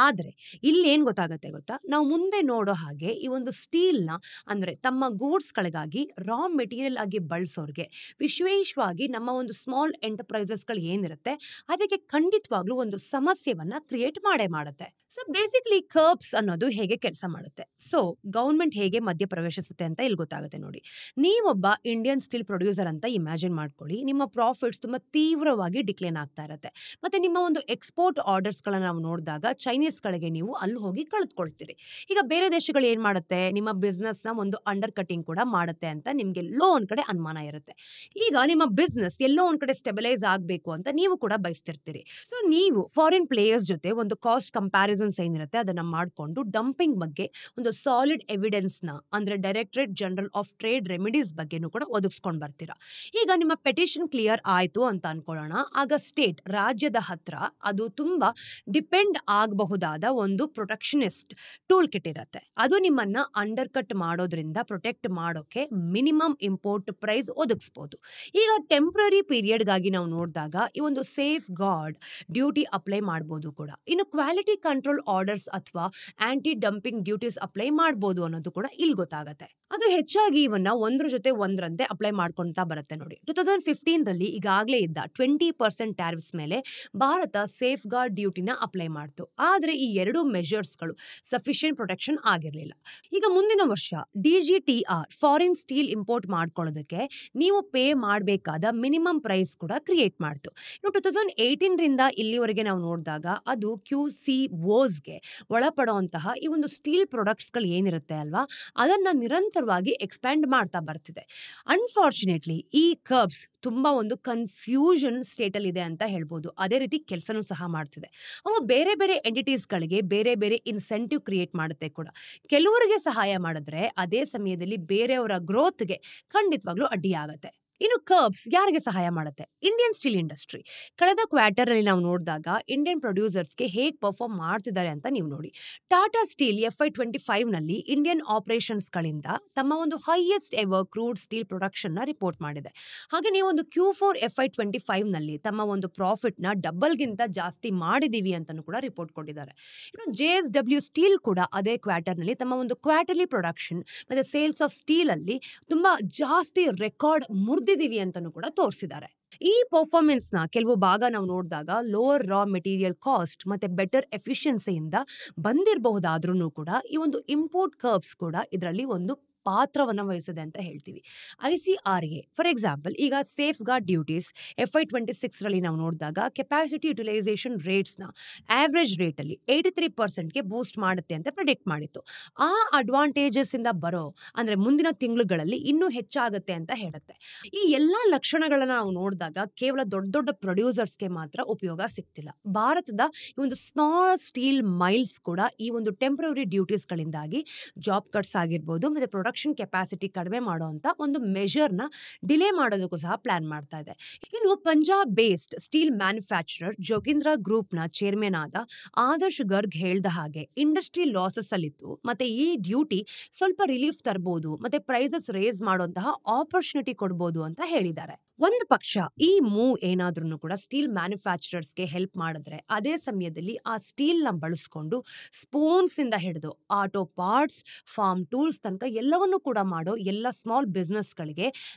ಆದ್ರೆ ಇಲ್ಲಿ ಏನ್ ಗೊತ್ತಾಗತ್ತೆ ಗೊತ್ತಾ, ನಾವು ಮುಂದೆ ನೋಡೋ ಹಾಗೆ ಈ ಒಂದು ಸ್ಟೀಲ್ ನ ಅಂದ್ರೆ ತಮ್ಮ ಗೂಡ್ಸ್ ಗಳಿಗಾಗಿ ರಾ ಮೆಟೀರಿಯಲ್ ಆಗಿ ಬಳಸೋರ್ಗೆ ವಿಶೇಷವಾಗಿ ನಮ್ಮ ಒಂದು ಸ್ಮಾಲ್ ಎಂಟರ್ಪ್ರೈಸಸ್ ಗಳು ಏನಿರುತ್ತೆ ಅದಕ್ಕೆ ಖಂಡಿತವಾಗ್ಲೂ ಒಂದು ಸಮಸ್ಯೆವನ್ನ ಕ್ರಿಯೇಟ್ ಮಾಡುತ್ತೆ. ಸೊ ಬೇಸಿಕಲಿ ಕರ್ಬ್ಸ್ ಅನ್ನೋದು ಹೇಗೆ ಕೆಲಸ ಮಾಡುತ್ತೆ, ಸೊ ಗವರ್ಮೆಂಟ್ ಹೇಗೆ ಮಧ್ಯ ಪ್ರವೇಶಿಸುತ್ತೆ ಅಂತ ಇಲ್ಲಿ ಗೊತ್ತಾಗುತ್ತೆ ನೋಡಿ. ನೀವೊಬ್ಬ ಇಂಡಿಯನ್ ಸ್ಟೀಲ್ ಪ್ರೊಡ್ಯೂಸರ್ ಅಂತ ಇಮ್ಯಾಜಿನ್ ಮಾಡ್ಕೊಳ್ಳಿ. ನಿಮ್ಮ ಪ್ರಾಫಿಟ್ಸ್ ತುಂಬಾ ತೀವ್ರವಾಗಿ ಡಿಕ್ಲೈನ್ ಆಗ್ತಾ ಇರುತ್ತೆ. ಮತ್ತೆ ನಿಮ್ಮ ಒಂದು ಎಕ್ಸ್ಪೋರ್ಟ್ ಆರ್ಡರ್ಸ್ ಗಳನ್ನ ನಾವು ನೋಡಿದಾಗ ಚೈನೀಸ್ ಗಳಿಗೆ ನೀವು ಅಲ್ಲಿ ಹೋಗಿ ಕಳೆದುಕೊಳ್ತೀರಿ. ಈಗ ಬೇರೆ ದೇಶಗಳು ಏನ್ ಮಾಡುತ್ತೆ, ನಿಮ್ಮ ಬಿಸ್ನೆಸ್ ನ ಒಂದು ಅಂಡರ್ ಕಟಿಂಗ್ ಕೂಡ ಮಾಡುತ್ತೆ ಅಂತ ನಿಮ್ಗೆ ಎಲ್ಲೋ ಒಂದ್ ಕಡೆ ಅನುಮಾನ ಇರುತ್ತೆ. ಈಗ ನಿಮ್ಮ ಬಿಸ್ನೆಸ್ ಎಲ್ಲೋ ಒಂದ್ ಕಡೆ ಸ್ಟೆಬಿಲೈಸ್ ಆಗ್ಬೇಕು ಅಂತ ನೀವು ಕೂಡ ಬಯಸ್ತಿರ್ತೀರಿ. ಸೊ ನೀವು ಫಾರಿನ್ ಪ್ಲೇಯರ್ಸ್ ಜೊತೆ ಒಂದು ಕಾಸ್ಟ್ ಕಂಪ್ಯಾರಿಸನ್ಸ್ ಏನಿರುತ್ತೆ ಅದನ್ನ ಮಾಡ್ಕೊಂಡು ಡಂಪಿಂಗ್ ಬಗ್ಗೆ ಒಂದು ಸಾಲಿಡ್ ಎವಿಡೆನ್ಸ್ ನ ಅಂದ್ರೆ directorate general of trade remedies ಬಗ್ಗೆನೂ ಕೂಡ ಒದಗಿಸ್ಕೊಂಡು ಬರ್ತೀರಾ. ಈಗ ನಿಮ್ಮ ಪೆಟಿಷನ್ ಕ್ಲಿಯರ್ ಆಯ್ತು ಅಂತ ಅನ್ಕೊಳ್ಳೋಣ. ಆಗ ಸ್ಟೇಟ್ ರಾಜ್ಯದ ಹತ್ರ ಅದು ತುಂಬಾ ಡಿಪೆಂಡ್ ಆಗಬಹುದಾದ ಒಂದು ಪ್ರೊಟೆಕ್ಷನಿಸ್ಟ್ ಟೂಲ್ ಕಿಟ್ ಇರುತ್ತೆ. ಅದು ನಿಮ್ಮನ್ನ ಅಂಡರ್ ಕಟ್ ಮಾಡೋದ್ರಿಂದ ಪ್ರೊಟೆಕ್ಟ್ ಮಾಡೋಕೆ ಮಿನಿಮಮ್ ಇಂಪೋರ್ಟ್ ಪ್ರೈಸ್ ಒದಗಿಸ್ಬೋದು. ಈಗ ಟೆಂಪ್ರರಿ ಪೀರಿಯಡ್ಗಾಗಿ ನಾವು ನೋಡಿದಾಗ ಈ ಒಂದು ಸೇಫ್ ಗಾರ್ಡ್ ಡ್ಯೂಟಿ ಅಪ್ಲೈ ಮಾಡ್ಬೋದು ಕೂಡ. ಇನ್ನು ಕ್ವಾಲಿಟಿ ಕಂಟ್ರೋಲ್ ಆರ್ಡರ್ಸ್ ಅಥವಾ ಆಂಟಿ ಡಂಪಿಂಗ್ ಡ್ಯೂಟೀಸ್ ಅಪ್ಲೈ ಮಾಡ್ಬೋದು ಅನ್ನೋದು ಕೂಡ ಇಲ್ಲಿ ಗೊತ್ತಾಗುತ್ತೆ. ಅದು ಹೆಚ್ಚಾಗಿ ಇವನ್ನ ಒಂದ್ರ ಜೊತೆ ಒಂದರಂತೆ ಅಪ್ಲೈ ಮಾಡ್ಕೊಂತಾ ಬರುತ್ತೆ ನೋಡಿ. 2015 ಈಗಾಗಲೇ ಇದ್ದ 20% ಟ್ಯಾರಿಫ್ಸ್ ಮೇಲೆ ಭಾರತ ಸೇಫ್ ಗಾರ್ಡ್ ಡ್ಯೂಟಿನ ಅಪ್ಲೈ ಮಾಡ್ತು. ಆದ್ರೆ ಈ ಎರಡು ಮೆಷರ್ಸ್ಗಳು ಸಫಿಷಿಯಂಟ್ ಪ್ರೊಟೆಕ್ಷನ್ ಆಗಿರಲಿಲ್ಲ. ಈಗ ಮುಂದಿನ ವರ್ಷ DGTR ಫಾರಿನ್ ಸ್ಟೀಲ್ ಇಂಪೋರ್ಟ್ ಮಾಡ್ಕೊಳ್ಳೋದಕ್ಕೆ ನೀವು ಪೇ ಮಾಡಬೇಕಾದ ಮಿನಿಮಮ್ ಪ್ರೈಸ್ ಕೂಡ ಕ್ರಿಯೇಟ್ ಮಾಡ್ತು. ಇನ್ನು 2018 ಇಲ್ಲಿವರೆಗೆ ನಾವು ನೋಡಿದಾಗ ಅದು QCOSಗೆ ಒಳಪಡುವಂತಹ ಈ ಒಂದು ಸ್ಟೀಲ್ ಪ್ರಾಡಕ್ಟ್ಸ್ಗಳು ಏನಿರುತ್ತೆ ಅಲ್ವಾ, ಅದನ್ನ ನಿರಂತರವಾಗಿ ಎಕ್ಸ್ಪ್ಯಾಂಡ್ ಮಾಡ್ತಾ ಬರ್ತಿದೆ. ಅನ್ಫಾರ್ಚುನೇಟ್ಲಿ ಈ ಕರ್ಬ್ಸ್ ತುಂಬಾ ಒಂದು ಕನ್ಫ್ಯೂಷನ್ ಸ್ಟೇಟ್ ಅಲ್ಲಿ ಇದೆ ಅಂತ ಹೇಳ್ಬೋದು. ಅದೇ ರೀತಿ ಕೆಲಸನೂ ಸಹ ಮಾಡ್ತಿದೆ. ಅವು ಬೇರೆ ಬೇರೆ ಎಂಟಿಟೀಸ್ಗಳಿಗೆ ಬೇರೆ ಬೇರೆ ಇನ್ಸೆಂಟಿವ್ ಕ್ರಿಯೇಟ್ ಮಾಡುತ್ತೆ ಕೂಡ. ಕೆಲವರಿಗೆ ಸಹಾಯ ಮಾಡಿದ್ರೆ ಅದೇ ಸಮಯದಲ್ಲಿ ಬೇರೆಯವರ ಗ್ರೋತ್ಗೆ ಖಂಡಿತವಾಗ್ಲೂ ಅಡ್ಡಿಯಾಗತ್ತೆ. ಇನ್ನು ಕರ್ಬ್ಸ್ ಯಾರಿಗೆ ಸಹಾಯ ಮಾಡುತ್ತೆ? Indian steel industry. ಕಳೆದ ಕ್ವಾರ್ಟರ್ ಅಲ್ಲಿ ನಾವು ನೋಡಿದಾಗ ಇಂಡಿಯನ್ ಪ್ರೊಡ್ಯೂಸರ್ಸ್ಗೆ ಹೇಗೆ ಪರ್ಫಾರ್ಮ್ ಮಾಡ್ತಿದ್ದಾರೆ ಅಂತ ನೀವು ನೋಡಿ. Tata steel FY25 Indian operations ಗಳಿಂದ ತಮ್ಮ ಒಂದು highest ever crude steel production ನ ರಿಪೋರ್ಟ್ ಮಾಡಿದೆ. ಹಾಗೆ ನೀವು ಒಂದು Q4 FY25 ತಮ್ಮ ಒಂದು ಪ್ರಾಫಿಟ್ ನ ಡಬಲ್ಗಿಂತ ಜಾಸ್ತಿ ಮಾಡಿದೀವಿ ಅಂತಾನು ಕೂಡ ರಿಪೋರ್ಟ್ ಕೊಟ್ಟಿದ್ದಾರೆ. ಇನ್ನು JSW ಸ್ಟೀಲ್ ಕೂಡ ಅದೇ ಕ್ವಾರ್ಟರ್ ನಲ್ಲಿ ತಮ್ಮ ಒಂದು ಕ್ವಾರ್ಟರ್ಲಿ ಪ್ರೊಡಕ್ಷನ್ ಮತ್ತೆ ಸೇಲ್ಸ್ ಆಫ್ ಸ್ಟೀಲ್ ಅಲ್ಲಿ ತುಂಬಾ ಜಾಸ್ತಿ ರೆಕಾರ್ಡ್ ಮುರಿದಿದೀವಿ ಅಂತಾನು ಕೂಡ ತೋರಿಸಿದ್ದಾರೆ. ಈ ಪರ್ಫಾರ್ಮೆನ್ಸ್ ನ ಕೆಲವು ಭಾಗ ನಾವು ನೋಡಿದಾಗ ಲೋವರ್ ರಾ ಮೆಟೀರಿಯಲ್ ಕಾಸ್ಟ್ ಮತ್ತೆ ಬೆಟರ್ ಎಫಿಷಿಯನ್ಸಿಯಿಂದ ಬಂದಿರಬಹುದಾದ್ರೂ ಕೂಡ ಈ ಒಂದು ಇಂಪೋರ್ಟ್ ಕರ್ಬ್ಸ್ ಕೂಡ ಇದರಲ್ಲಿ ಒಂದು ಪಾತ್ರವನ್ನು ವಹಿಸಿದೆ ಅಂತ ಹೇಳ್ತೀವಿ. ICRA ಫಾರ್ ಎಕ್ಸಾಂಪಲ್ ಈಗ ಸೇಫ್ ಗಾರ್ಡ್ ಡ್ಯೂಟೀಸ್ FY26 ನಾವು ನೋಡಿದಾಗ ಕೆಪಾಸಿಟಿ ಯುಟಿಲೈಸೇಷನ್ ರೇಟ್ಸ್ ನ ಆವರೇಜ್ ರೇಟ್ ಅಲ್ಲಿ 83%ಗೆ ಬೂಸ್ಟ್ ಮಾಡುತ್ತೆ ಅಂತ ಪ್ರಿಡಿಕ್ಟ್ ಮಾಡಿತ್ತು. ಆ ಅಡ್ವಾಂಟೇಜಸ್ ಇಂದ ಬರೋ ಅಂದ್ರೆ ಮುಂದಿನ ತಿಂಗಳುಗಳಲ್ಲಿ ಇನ್ನೂ ಹೆಚ್ಚಾಗುತ್ತೆ ಅಂತ ಹೇಳುತ್ತೆ. ಈ ಎಲ್ಲಾ ಲಕ್ಷಣಗಳನ್ನ ನಾವು ನೋಡಿದಾಗ ಕೇವಲ ದೊಡ್ಡ ದೊಡ್ಡ ಪ್ರೊಡ್ಯೂಸರ್ಸ್ಗೆ ಮಾತ್ರ ಉಪಯೋಗ ಸಿಗ್ತಿಲ್ಲ. ಭಾರತದ ಈ ಒಂದು ಸ್ಮಾಲ್ ಸ್ಟೀಲ್ ಮೈಲ್ಸ್ ಕೂಡ ಈ ಒಂದು ಟೆಂಪರರಿ ಡ್ಯೂಟೀಸ್ ಗಳಿಂದಾಗಿ ಜಾಬ್ ಕಟ್ಸ್ ಆಗಿರ್ಬೋದು ಮತ್ತೆ ಪ್ರೊಡಕ್ಷನ್ ಕೆಪಾಸಿಟಿ ಕಡಿಮೆ ಮಾಡುವಂತ ಒಂದು ಮೆಷರ್ ನ ಡಿಲೇ ಮಾಡೋದಕ್ಕೂ ಸಹ ಪ್ಲಾನ್ ಮಾಡ್ತಾ ಇದೆ. ಇನ್ನು Punjab based steel manufacturer Jogindra group ನ ಚೇರ್ಮನ್ ಆದ ಆದರ್ಶ್ ಗರ್ಗ್ ಹೇಳ್ದ ಹಾಗೆ ಇಂಡಸ್ಟ್ರಿ ಲಾಸಸ್ ಅಲ್ಲಿತ್ತು ಮತ್ತೆ ಈ ಡ್ಯೂಟಿ ಸ್ವಲ್ಪ ರಿಲೀಫ್ ತರಬಹುದು ಮತ್ತೆ ಪ್ರೈಸಸ್ ರೇಸ್ ಮಾಡುವಂತಹ ಆಪರ್ಚುನಿಟಿ ಕೊಡಬಹುದು ಅಂತ ಹೇಳಿದ್ದಾರೆ. ಒಂದು ಪಕ್ಷ ಈ ಮೂವ್ ಏನಾದ್ರೂ ಕೂಡ ಸ್ಟೀಲ್ ಮ್ಯಾನುಫ್ಯಾಕ್ಚರರ್ಸ್ಗೆ ಹೆಲ್ಪ್ ಮಾಡಿದ್ರೆ ಅದೇ ಸಮಯದಲ್ಲಿ ಆ ಸ್ಟೀಲ್ ನ ಬಳಸ್ಕೊಂಡು ಸ್ಪೂನ್ಸ್ ಇಂದ ಹಿಡಿದು ಆಟೋ ಪಾರ್ಟ್ಸ್ ಫಾರ್ಮ್ ಟೂಲ್ಸ್ ತನಕ ಎಲ್ಲವನ್ನೂ ಕೂಡ ಮಾಡೋ ಎಲ್ಲ ಸ್ಮಾಲ್ ಬಿಸ್ನೆಸ್ ಗಳಿಗೆ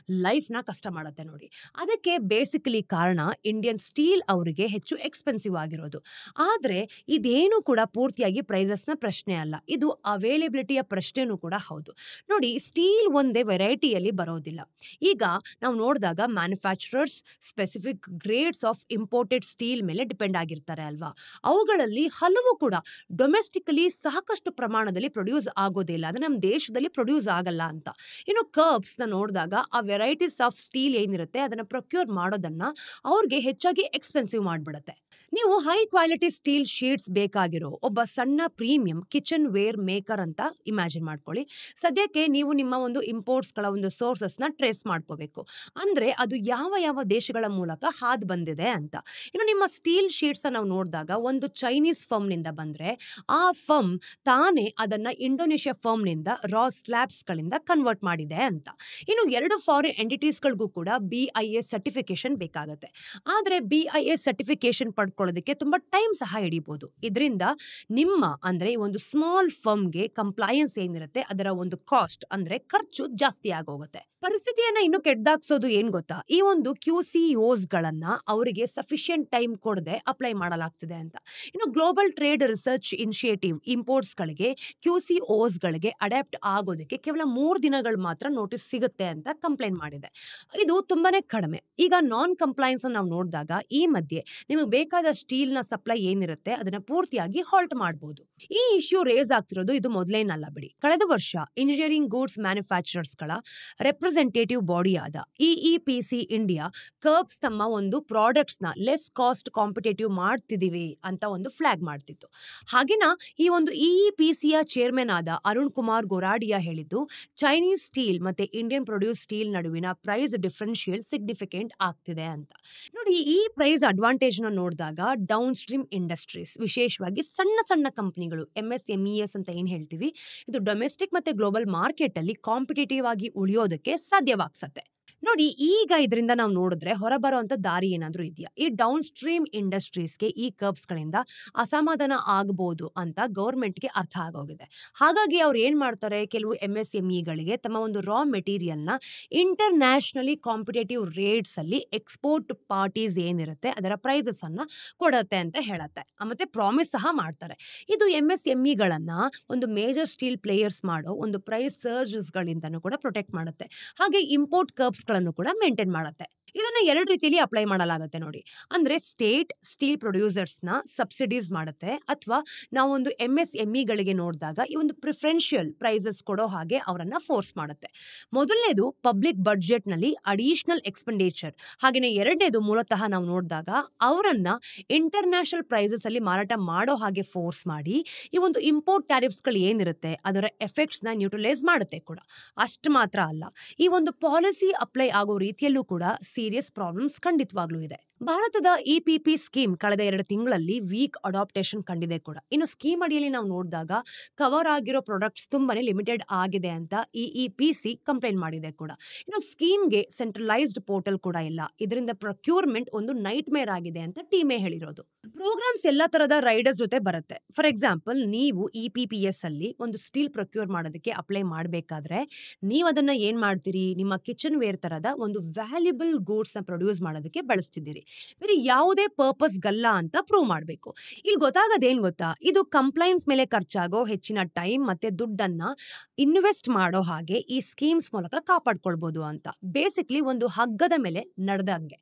ಲೈಫ್ ನ ಕಷ್ಟ ಮಾಡುತ್ತೆ ನೋಡಿ. ಅದಕ್ಕೆ ಬೇಸಿಕಲಿ ಕಾರಣ ಇಂಡಿಯನ್ ಸ್ಟೀಲ್ ಅವರಿಗೆ ಹೆಚ್ಚು ಎಕ್ಸ್ಪೆನ್ಸಿವ್ ಆಗಿರೋದು. ಆದ್ರೆ ಇದೇನು ಕೂಡ ಪೂರ್ತಿಯಾಗಿ ಪ್ರೈಸಸ್ ನ ಪ್ರಶ್ನೆ ಅಲ್ಲ, ಇದು ಅವೈಲೇಬಿಲಿಟಿಯ ಪ್ರಶ್ನೆನೂ ಕೂಡ ಹೌದು. ನೋಡಿ, ಸ್ಟೀಲ್ ಒಂದೇ ವೆರೈಟಿಯಲ್ಲಿ ಬರೋದಿಲ್ಲ. ಈಗ ನಾವು ನೋಡಿದಾಗ manufacturers specific grades of imported steel ಮೇಲೆ ಡಿಪೆಂಡ್ ಆಗಿರ್ತಾರೆ ಅಲ್ವಾ. ಅವುಗಳಲ್ಲಿ ಹಲವು ಕೂಡ ಡೊಮೆಸ್ಟಿಕಲಿ ಸಾಕಷ್ಟು ಪ್ರಮಾಣದಲ್ಲಿ ಪ್ರೊಡ್ಯೂಸ್ ಆಗೋದಿಲ್ಲ, ಅಂದ್ರೆ ನಮ್ಮ ದೇಶದಲ್ಲಿ ಪ್ರೊಡ್ಯೂಸ್ ಆಗಲ್ಲ ಅಂತ. ಇನ್ನು ಕರ್ಬ್ಸ್ ನ ನೋಡಿದಾಗ ಆ ವೆರೈಟೀಸ್ ಆಫ್ ಸ್ಟೀಲ್ ಏನಿರುತ್ತೆ ಅದನ್ನ ಪ್ರೊಕ್ಯೂರ್ ಮಾಡೋದನ್ನ ಅವ್ರಿಗೆ ಹೆಚ್ಚಾಗಿ ಎಕ್ಸ್ಪೆನ್ಸಿವ್ ಮಾಡ್ಬಿಡುತ್ತೆ. ನೀವು ಹೈ ಕ್ವಾಲಿಟಿ ಸ್ಟೀಲ್ ಶೀಟ್ಸ್ ಬೇಕಾಗಿರೋ ಒಬ್ಬ ಸಣ್ಣ ಪ್ರೀಮಿಯಂ ಕಿಚನ್ ವೇರ್ ಮೇಕರ್ ಅಂತ ಇಮ್ಯಾಜಿನ್ ಮಾಡ್ಕೊಳ್ಳಿ. ಸದ್ಯಕ್ಕೆ ನೀವು ನಿಮ್ಮ ಒಂದು ಇಂಪೋರ್ಟ್ಸ್ಗಳ ಒಂದು ಸೋರ್ಸಸ್ ನ ಟ್ರೇಸ್ ಮಾಡ್ಕೋಬೇಕು, ಅಂದ್ರೆ ಅದು ಯಾವ ಯಾವ ದೇಶಗಳ ಮೂಲಕ ಹಾದು ಬಂದಿದೆ ಅಂತ. ಇನ್ನು ನಿಮ್ಮ ಸ್ಟೀಲ್ ಶೀಟ್ಸ್ ನಾವು ನೋಡಿದಾಗ ಒಂದು ಚೈನೀಸ್ ಫರ್ಮ್ ನಿಂದ ಬಂದ್ರೆ ಆ ಫರ್ಮ್ ತಾನೇ ಅದನ್ನ ಇಂಡೋನೇಷ್ಯಾ ಫರ್ಮ್ ನಿಂದ ರಾ ಸ್ಲ್ಯಾಬ್ಸ್ ಗಳಿಂದ ಕನ್ವರ್ಟ್ ಮಾಡಿದೆ ಅಂತ. ಇನ್ನು ಎರಡು ಫಾರಿನ್ ಎಂಟಿಟೀಸ್ ಗಳಿಗೂ ಕೂಡ BIS ಸರ್ಟಿಫಿಕೇಶನ್ ಬೇಕಾಗುತ್ತೆ. ಆದ್ರೆ BIS ಸರ್ಟಿಫಿಕೇಶನ್ ಪಡ್ಕೊಳ್ಳೋದಕ್ಕೆ ತುಂಬಾ ಟೈಮ್ ಸಹ ಹಿಡಿಬಹುದು. ಇದರಿಂದ ನಿಮ್ಮ ಅಂದ್ರೆ ಒಂದು ಸ್ಮಾಲ್ ಫರ್ಮ್ಗೆ ಕಂಪ್ಲೈಯನ್ಸ್ ಏನಿರುತ್ತೆ ಅದರ ಒಂದು ಕಾಸ್ಟ್ ಅಂದ್ರೆ ಖರ್ಚು ಜಾಸ್ತಿ ಆಗೋಗುತ್ತೆ. ಪರಿಸ್ಥಿತಿಯನ್ನ ಇನ್ನು ಕೆಟ್ಟದಾಗ್ಸೋದು ಏನ್ ಗೊತ್ತಾ, ಈ ಒಂದು QCOs ಗಳನ್ನ ಅವರಿಗೆ ಸಫಿಷಿಯಂಟ್ ಟೈಮ್ ಕೊಡದೆ ಅಪ್ಲೈ ಮಾಡಲಾಗ್ತಿದೆ ಅಂತ. ಇನ್ನು global trade research initiative imports ಗಳಿಗೆ QCOs ಗಳಿಗೆ ಅಡ್ಯಾಪ್ಟ್ ಆಗೋದಕ್ಕೆ ಕೇವಲ 3 ದಿನಗಳು ಮಾತ್ರ ನೋಟಿಸ್ ಸಿಗುತ್ತೆ ಅಂತ ಕಂಪ್ಲೇಂಟ್ ಮಾಡಿದೆ. ಇದು ತುಂಬಾನೇ ಕಡಿಮೆ. ಈಗ ನಾನ್ ಕಂಪ್ಲೈನ್ಸ್ ನಾವು ನೋಡಿದಾಗ ಈ ಮಧ್ಯೆ ನಿಮಗೆ ಬೇಕಾದ ಸ್ಟೀಲ್ ನ ಸಪ್ಲೈ ಏನಿರುತ್ತೆ ಅದನ್ನ ಪೂರ್ತಿಯಾಗಿ ಹಾಲ್ಟ್ ಮಾಡಬಹುದು. ಈ ಇಶ್ಯೂ ರೇಸ್ ಆಗ್ತಿರೋದು ಇದು ಮೊದಲೇನಲ್ಲ ಬಿಡಿ. ಕಳೆದ ವರ್ಷ ಇಂಜಿನಿಯರಿಂಗ್ ಗೂಡ್ಸ್ ಮ್ಯಾನುಫ್ಯಾಕ್ಚರರ್ಸ್ ಗಳ ರೆಪ್ರೆಸೆಂಟೇಟಿವ್ ಬಾಡಿ ಆದ EEPC ಇಂಡಿಯಾ ಕರ್ಬ್ಸ್ ತಮ್ಮ ಒಂದು ಪ್ರಾಡಕ್ಟ್ಸ್ ನ ಲೆಸ್ ಕಾಸ್ಟ್ ಕಾಂಪಿಟೇಟಿವ್ ಮಾಡ್ತಿದೀವಿ ಅಂತ ಒಂದು ಫ್ಲಾಗ್ ಮಾಡ್ತಿತ್ತು. ಹಾಗೇನಾ ಈ ಒಂದು EEPCಯ ಚೇರ್ಮನ್ ಆದ ಅರುಣ್ ಕುಮಾರ್ ಗೊರಾಡಿಯಾ ಹೇಳಿದ್ದು ಚೈನೀಸ್ ಸ್ಟೀಲ್ ಮತ್ತೆ ಇಂಡಿಯನ್ ಪ್ರೊಡ್ಯೂಸ್ ಸ್ಟೀಲ್ ನಡುವಿನ ಪ್ರೈಸ್ ಡಿಫರೆನ್ಶಿಯಲ್ ಸಿಗ್ನಿಫಿಕೆಂಟ್ ಆಗ್ತಿದೆ ಅಂತ. ನೋಡಿ, ಈ ಪ್ರೈಸ್ ಅಡ್ವಾಂಟೇಜ್ ನ ನೋಡಿದಾಗ ನೋಡಿದಾಗ ಡೌನ್ ಸ್ಟ್ರೀಮ್ ಇಂಡಸ್ಟ್ರೀಸ್, ವಿಶೇಷವಾಗಿ ಸಣ್ಣ ಸಣ್ಣ ಕಂಪನಿಗಳು MSMEs ಅಂತ ಏನ್ ಹೇಳ್ತೀವಿ, ಇದು ಡೊಮೆಸ್ಟಿಕ್ ಮತ್ತೆ ಗ್ಲೋಬಲ್ ಮಾರ್ಕೆಟ್ ಅಲ್ಲಿ ಕಾಂಪಿಟೇಟಿವ್ ಆಗಿ ಉಳಿಯೋದಕ್ಕೆ ಸಾಧ್ಯವಾಗ್ಸತ್ತೆ. ನೋಡಿ, ಈಗ ಇದರಿಂದ ನಾವು ನೋಡಿದ್ರೆ ಹೊರಬರುವಂತ ದಾರಿ ಏನಾದ್ರೂ ಇದೆಯಾ? ಈ ಡೌನ್ ಸ್ಟ್ರೀಮ್ ಇಂಡಸ್ಟ್ರೀಸ್ಗೆ ಈ ಕರ್ಬ್ಸ್ ಗಳಿಂದ ಅಸಮಾಧಾನ ಆಗಬಹುದು ಅಂತ ಗೌರ್ಮೆಂಟ್ಗೆ ಅರ್ಥ ಆಗೋಗಿದೆ. ಹಾಗಾಗಿ ಅವ್ರು ಏನ್ ಮಾಡ್ತಾರೆ, ಕೆಲವು MSMEಗಳಿಗೆ ತಮ್ಮ ಒಂದು ರಾ ಮೆಟೀರಿಯಲ್ ನ ಇಂಟರ್ನ್ಯಾಷನಲಿ ಕಾಂಪಿಟೇಟಿವ್ ರೇಟ್ಸ್ ಅಲ್ಲಿ ಎಕ್ಸ್ಪೋರ್ಟ್ ಪಾರ್ಟೀಸ್ ಏನಿರುತ್ತೆ ಅದರ ಪ್ರೈಸಸ್ ಅನ್ನ ಕೊಡತ್ತೆ ಅಂತ ಹೇಳತ್ತೆ, ಮತ್ತೆ ಪ್ರಾಮಿಸ್ ಸಹ ಮಾಡ್ತಾರೆ. ಇದು MSMEಗಳನ್ನ ಒಂದು ಮೇಜರ್ ಸ್ಟೀಲ್ ಪ್ಲೇಯರ್ಸ್ ಮಾಡೋ ಒಂದು ಪ್ರೈಸ್ ಸರ್ಜಸ್ ಗಳಿಂದನೂ ಕೂಡ ಪ್ರೊಟೆಕ್ಟ್ ಮಾಡುತ್ತೆ. ಹಾಗೆ ಇಂಪೋರ್ಟ್ ಕರ್ಬ್ಸ್ ಗಳನ್ನು ಕೂಡ ಮೇಂಟೈನ್ ಮಾಡುತ್ತೆ. ಇದನ್ನ ಎರಡು ರೀತಿಯಲ್ಲಿ ಅಪ್ಲೈ ಮಾಡಲಾಗುತ್ತೆ ನೋಡಿ. ಅಂದ್ರೆ ಸ್ಟೇಟ್ ಸ್ಟೀಲ್ ಪ್ರೊಡ್ಯೂಸರ್ಸ್ ನ ಸಬ್ಸಿಡೀಸ್ ಮಾಡುತ್ತೆ, ಅಥವಾ ನಾವು ಒಂದು MSMEಗಳಿಗೆ ನೋಡಿದಾಗ ಈ ಒಂದು ಪ್ರಿಫರೆನ್ಷಿಯಲ್ ಪ್ರೈಸಸ್ ಕೊಡೋ ಹಾಗೆ ಅವರನ್ನ ಫೋರ್ಸ್ ಮಾಡುತ್ತೆ. ಮೊದಲನೇದು ಪಬ್ಲಿಕ್ ಬಡ್ಜೆಟ್ ನಲ್ಲಿ ಅಡಿಷನಲ್ ಎಕ್ಸ್ಪೆಂಡಿಚರ್, ಹಾಗೆಯೇ ಎರಡನೇದು ಮೂಲತಃ ನಾವು ನೋಡಿದಾಗ ಅವರನ್ನ ಇಂಟರ್ನ್ಯಾಷನಲ್ ಪ್ರೈಸಸ್ ಅಲ್ಲಿ ಮಾರಾಟ ಮಾಡೋ ಹಾಗೆ ಫೋರ್ಸ್ ಮಾಡಿ ಈ ಒಂದು ಇಂಪೋರ್ಟ್ ಟ್ಯಾರಿಫ್ಸ್ ಗಳು ಏನಿರುತ್ತೆ ಅದರ ಎಫೆಕ್ಟ್ಸ್ ನ ನ್ಯೂಟ್ರಲೈಸ್ ಮಾಡುತ್ತೆ ಕೂಡ. ಅಷ್ಟು ಮಾತ್ರ ಅಲ್ಲ, ಈ ಒಂದು ಪಾಲಿಸಿ ಅಪ್ಲೈ ಆಗೋ ರೀತಿಯಲ್ಲೂ ಕೂಡ ಸೀರಿಯಸ್ ಪ್ರಾಬ್ಲಮ್ಸ್ ಖಂಡಿತವಾಗ್ಲೂ ಇದೆ. ಭಾರತದ EPP ಸ್ಕೀಮ್ ಕಳೆದ 2 ತಿಂಗಳಲ್ಲಿ ವೀಕ್ ಅಡಾಪ್ಟೇಷನ್ ಕಂಡಿದೆ ಕೂಡ. ಇನ್ನು ಸ್ಕೀಮ್ ಅಡಿಯಲ್ಲಿ ನಾವು ನೋಡಿದಾಗ ಕವರ್ ಆಗಿರೋ ಪ್ರಾಡಕ್ಟ್ಸ್ ತುಂಬಾನೇ ಲಿಮಿಟೆಡ್ ಆಗಿದೆ ಅಂತ EEPC ಕಂಪ್ಲೇಂಟ್ ಮಾಡಿದೆ ಕೂಡ. ಇನ್ನು ಸ್ಕೀಮ್ಗೆ ಸೆಂಟ್ರಲೈಸ್ಡ್ ಪೋರ್ಟಲ್ ಕೂಡ ಇಲ್ಲ. ಇದರಿಂದ ಪ್ರೊಕ್ಯೂರ್ಮೆಂಟ್ ಒಂದು ನೈಟ್ ಮೇರ್ ಆಗಿದೆ ಅಂತ ಟೀಮೇ ಹೇಳಿರೋದು. ಪ್ರೋಗ್ರಾಮ್ಸ್ ಎಲ್ಲಾ ತರದ ರೈಡರ್ಸ್ ಜೊತೆ ಬರುತ್ತೆ. ಫಾರ್ ಎಕ್ಸಾಂಪಲ್, ನೀವು EPPS ಅಲ್ಲಿ ಒಂದು ಸ್ಟೀಲ್ ಪ್ರೊಕ್ಯೂರ್ ಮಾಡೋದಕ್ಕೆ ಅಪ್ಲೈ ಮಾಡಬೇಕಾದ್ರೆ ನೀವು ಅದನ್ನ ಏನ್ ಮಾಡ್ತೀರಿ, ನಿಮ್ಮ ಕಿಚನ್ ವೇರ್ ತರದ ಒಂದು ವ್ಯಾಲ್ಯೂಬಲ್ ಗೂಡ್ಸ್ ನ ಪ್ರೊಡ್ಯೂಸ್ ಮಾಡೋದಕ್ಕೆ ಬಳಸ್ತಿದ್ದೀರಿ. ಬೇರೆ ಯಾವುದೇ ಪರ್ಪಸ್ ಗಲ್ಲ ಅಂತ ಪ್ರೂವ್ ಮಾಡಬೇಕು. ಇಲ್ಲಿ ಗೊತ್ತಾಗೋದೇನ್ ಗೊತ್ತಾ, ಇದು ಕಂಪ್ಲೈನ್ಸ್ ಮೇಲೆ ಖರ್ಚಾಗೋ ಹೆಚ್ಚಿನ ಟೈಮ್ ಮತ್ತೆ ದುಡ್ಡನ್ನ ಇನ್ವೆಸ್ಟ್ ಮಾಡೋ ಹಾಗೆ ಈ ಸ್ಕೀಮ್ಸ್ ಮೂಲಕ ಕಾಪಾಡ್ಕೊಳ್ಬಹುದು ಅಂತ. ಬೇಸಿಕ್ಲಿ ಒಂದು ಹಗ್ಗದ ಮೇಲೆ ನಡೆದಂಗೆ.